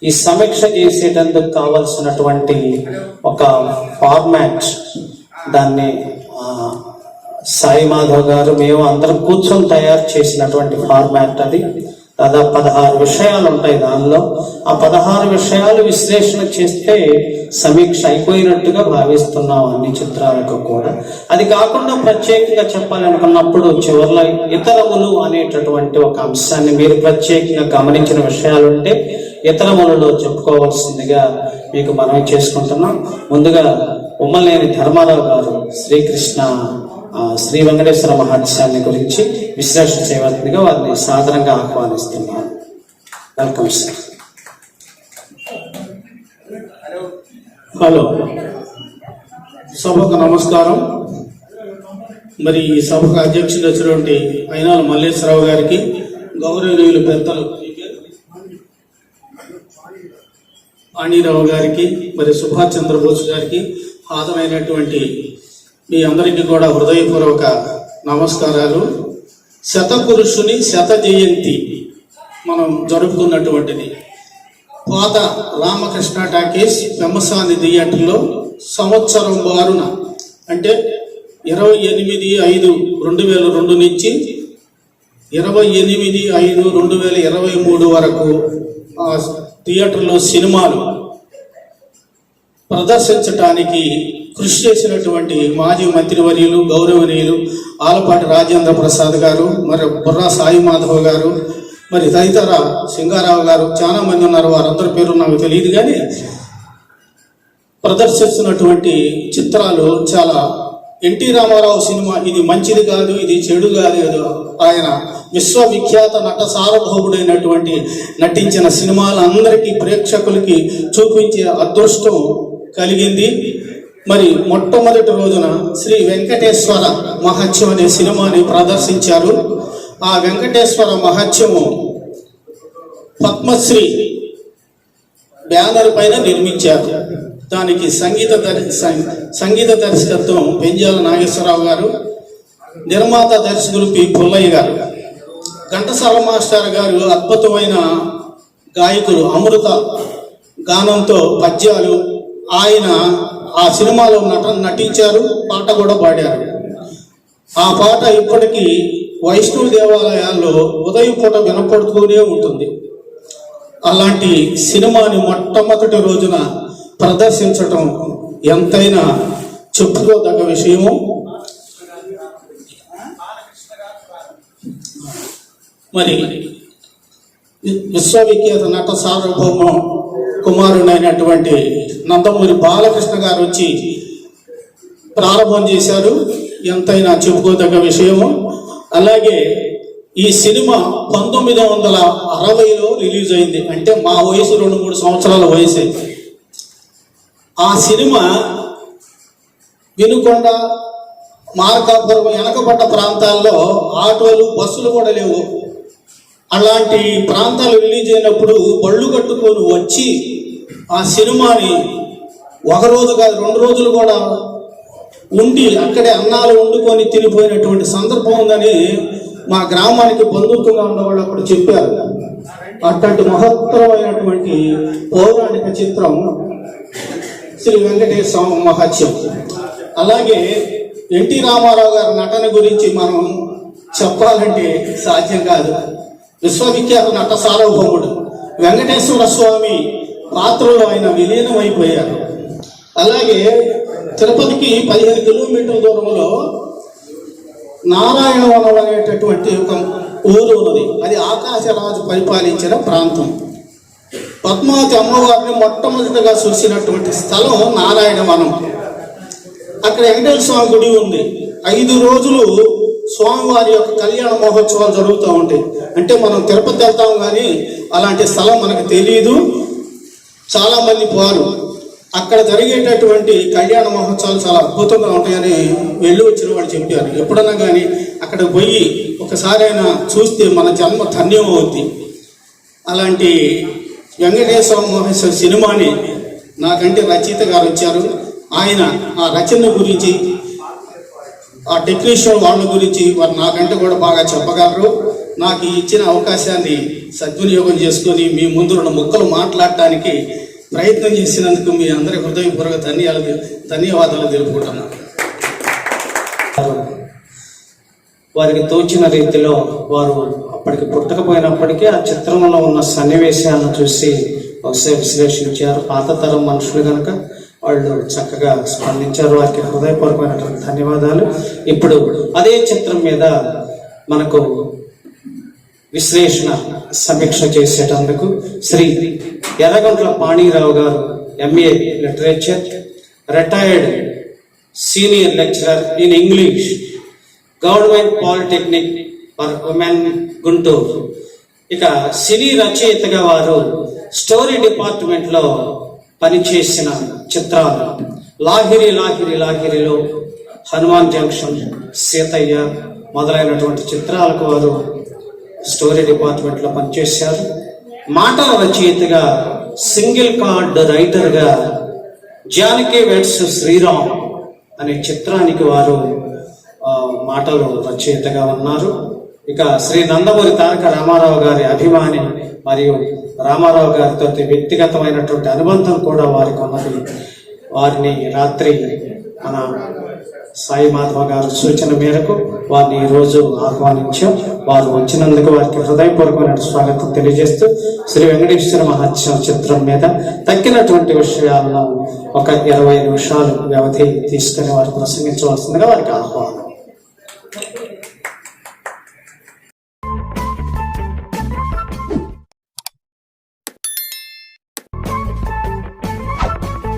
ఈ సమీక్ష చేసేటందుకు కావలసినటువంటి ఒక ఫార్మాట్, దాన్ని సాయి మాధవ్ గారు, మేము అందరం కూర్చొని తయారు చేసినటువంటి ఫార్మాట్ అది. దాదాపు 16 విషయాలు ఉంటాయి దానిలో. ఆ 16 విషయాలు విశ్లేషణ చేస్తే సమీక్ష అయిపోయినట్టుగా భావిస్తున్నాం అన్ని చిత్రాలకు కూడా. అది కాకుండా ప్రత్యేకంగా చెప్పాలనుకున్నప్పుడు చివరిలో ఇతరములు అనేటటువంటి ఒక అంశాన్ని మీరు ప్రత్యేకంగా గమనించిన విషయాలుంటే ఇతరములలో చెప్పుకోవాల్సిందిగా మీకు మనవి చేసుకుంటున్నాం. ముందుగా ఉమ్మలేని ధర్మారావు గారు శ్రీ వెంకటేశ్వర మహాత్స్యాన్ని గురించి విశ్లేషణ చేయవలసిందిగా వారిని సాదరంగా ఆహ్వానిస్తున్నాను. Welcome sir. హలో, సభకు నమస్కారం. మరి ఈ సభకు అధ్యక్షుడు వచ్చినటువంటి అయినాల మల్లేశ్వరరావు గారికి, గౌరవనీయులు పెద్దలు పాణిరావు గారికి, మరి సుభాష్ చంద్రబోస్ గారికి, హాజరైనటువంటి మీ అందరికీ కూడా హృదయపూర్వక నమస్కారాలు. శతపురుషుని శత జయంతి మనం జరుపుకున్నటువంటిది. పాత రామకృష్ణ టాకీస్ పెమ్మసాని థియేటర్లో సంవత్సరం బారున అంటే 28/5/2002 నుంచి 28/5/2023 వరకు ఆ థియేటర్లో సినిమాలు ప్రదర్శించడానికి కృషి చేసినటువంటి మాజీ మంత్రివర్యులు, గౌరవనీయులు ఆలపాటి రాజేంద్ర ప్రసాద్ గారు, మరి బుర్రా సాయి మాధవ్ గారు, మరి తదితర సింగారావు గారు, చాలా మంది ఉన్నారు. వారందరి పేరు నాకు తెలియదు, కానీ ప్రదర్శిస్తున్నటువంటి చిత్రాలు చాలా. ఎన్టీ రామారావు సినిమా ఇది మంచిది కాదు, ఇది చెడు కాదు, ఆయన విశ్వవిఖ్యాత నట సార్వభౌముడైనటువంటి నటించిన సినిమాలు అందరికీ ప్రేక్షకులకి చూపించే అదృష్టం కలిగింది. మరి మొట్టమొదటి రోజున శ్రీ వెంకటేశ్వర మహత్యం అనే సినిమాని ప్రదర్శించారు. ఆ వెంకటేశ్వర మహత్యము పద్మశ్రీ బ్యానర్ పైన నిర్మించారు. దానికి సంగీత దర్శకత్వం పెంజాల నాగేశ్వరరావు గారు, నిర్మాత దర్శకులు పి పుల్లయ్య గారు. ఘంటసాల మాస్టర్ గారు అద్భుతమైన గాయకులు, అమృత గానంతో పద్యాలు ఆయన ఆ సినిమాలో నటించారు, పాట కూడా పాడారు. ఆ పాట ఇప్పటికీ వైష్ణవ దేవాలయాల్లో ఉదయం పూట వినపడుతూనే ఉంటుంది. అలాంటి సినిమాని మొట్టమొదటి రోజున ప్రదర్శించటం ఎంతైనా చెప్పుకోదగ్గ విషయము. మరి విశ్వవిఖ్యాత నట సార్వభౌమ కుమారుడైనటువంటి నందమూరి బాలకృష్ణ గారు వచ్చి ప్రారంభం చేశారు, ఎంతైనా చెప్పుకోదగ్గ విషయము. అలాగే ఈ సినిమా 1960లో రిలీజ్ అయింది, అంటే మా వయసు 2-3 సంవత్సరాల వయసే. ఆ సినిమా వినుకొండ, మార్కాపురం వెనకబడ్డ ప్రాంతాల్లో ఆటోలు, బస్సులు కూడా లేవు. అలాంటి ప్రాంతాలు రిలీజ్ అయినప్పుడు బళ్ళు కట్టుకొని వచ్చి ఆ సినిమాని ఒక రోజు కాదు 2 రోజులు కూడా ఉండి అక్కడే అన్నాలు వండుకొని తినిపోయినటువంటి సందర్భం ఉందని మా గ్రామానికి బంధుత్వంగా ఉన్నవాళ్ళు అప్పుడు చెప్పారు. అట్లాంటి మహత్తరమైనటువంటి పౌరాణిక చిత్రం శ్రీ వెంకటేశ్వర మహత్యం. అలాగే ఎన్టీ రామారావు గారి నటన గురించి మనం చెప్పాలంటే సాధ్యం కాదు. విశ్వవిఖ్యాత నట సార్వభౌముడు వెంకటేశ్వర స్వామి పాత్రలో ఆయన విలీనం అయిపోయారు. అలాగే తిరుపతికి 15 కిలోమీటర్ల దూరంలో నారాయణవనం అనేటటువంటి ఒక ఊరు ఉన్నది. అది ఆకాశరాజు పరిపాలించిన ప్రాంతం. పద్మావతి అమ్మవారిని మొట్టమొదటిగా చూసినటువంటి స్థలం నారాయణవనం. అక్కడ వెంకటేశ్వర స్వామి గుడి ఉంది. 5 రోజులు స్వామివారి యొక్క కళ్యాణ మహోత్సవాలు జరుగుతూ ఉంటాయి. అంటే మనం తిరుపతి వెళ్తాం కానీ అలాంటి స్థలం మనకు తెలియదు, చాలా మంది పోరు. అక్కడ జరిగేటటువంటి కళ్యాణ మహోత్సవాలు చాలా అద్భుతంగా ఉంటాయని వెళ్ళి వచ్చిన వాడు చెప్పారు. ఎప్పుడన్నా కానీ అక్కడ పోయి ఒకసారి అయినా చూస్తే మన జన్మ ధన్యం అవుద్ది. అలాంటి వెంకటేశ్వర మహేశ్వర సినిమాని నాకంటే రచయిత గారు వచ్చారు. ఆయన ఆ రచన గురించి, ఆ టెక్నీషియన్ వాళ్ళ గురించి వారు నాకంటే కూడా బాగా చెప్పగలరు. నాకు ఇచ్చిన అవకాశాన్ని సద్వినియోగం చేసుకొని మీ ముందు 2 ముక్కలు మాట్లాడటానికి ప్రయత్నం చేసినందుకు మీ అందరి హృదయపూర్వక ధన్యవాదాలు తెలుపుకుంటున్నాను. వారికి తోచిన రీతిలో వారు అప్పటికి పుట్టకపోయినప్పటికీ ఆ చిత్రంలో ఉన్న సన్నివేశాలను చూసి బహుశా విశ్లేషించారు. పాత తరం మనుషులు కనుక వాళ్ళు చక్కగా స్పందించారు. వారికి హృదయపూర్వకమైనటువంటి ధన్యవాదాలు. ఇప్పుడు అదే చిత్రం మీద మనకు విశ్లేషణ సమీక్ష చేసేటందుకు శ్రీ ఎర్రగొంట్ల పాణిరావు గారు, MA literature, retired senior lecturer in English, government polytechnic for women, Guntur. ఇక సినీ రచయితగా వారు స్టోరీ డిపార్ట్మెంట్ లో పనిచేసిన చిత్రాలు లాహిరి లాహిరి లాహిరిలో, హనుమాన్ జంక్షన్, సీతయ్య మొదలైనటువంటి చిత్రాలకు వారు స్టోరీ డిపార్ట్మెంట్ లో పనిచేశారు. మాటల రచయితగా, సింగిల్ కార్డ్ రైటర్ గా జానకి వెడ్స్ శ్రీరామ్ అనే చిత్రానికి వారు మాటలు రచయితగా ఉన్నారు. ఇక శ్రీ నందమూరి తారక రామారావు గారి అభిమాని మరియు రామారావు గారితో వ్యక్తిగతమైనటువంటి అనుబంధం కూడా వారికి ఉన్నది. వారిని రాత్రి మన సాయి మాధవ గారు సూచన మేరకు వారిని ఈ రోజు ఆహ్వానించాం. వారు వచ్చినందుకు వారికి హృదయపూర్వకమైన స్వాగతం తెలియజేస్తూ శ్రీ వెంకటేశ్వర మహత్యం చిత్రం మీద తక్కినటువంటి విషయాలను ఒక 20 నిమిషాలు వ్యవధి తీసుకుని వారు ప్రసంగించవలసిందిగా వారికి ఆహ్వానం.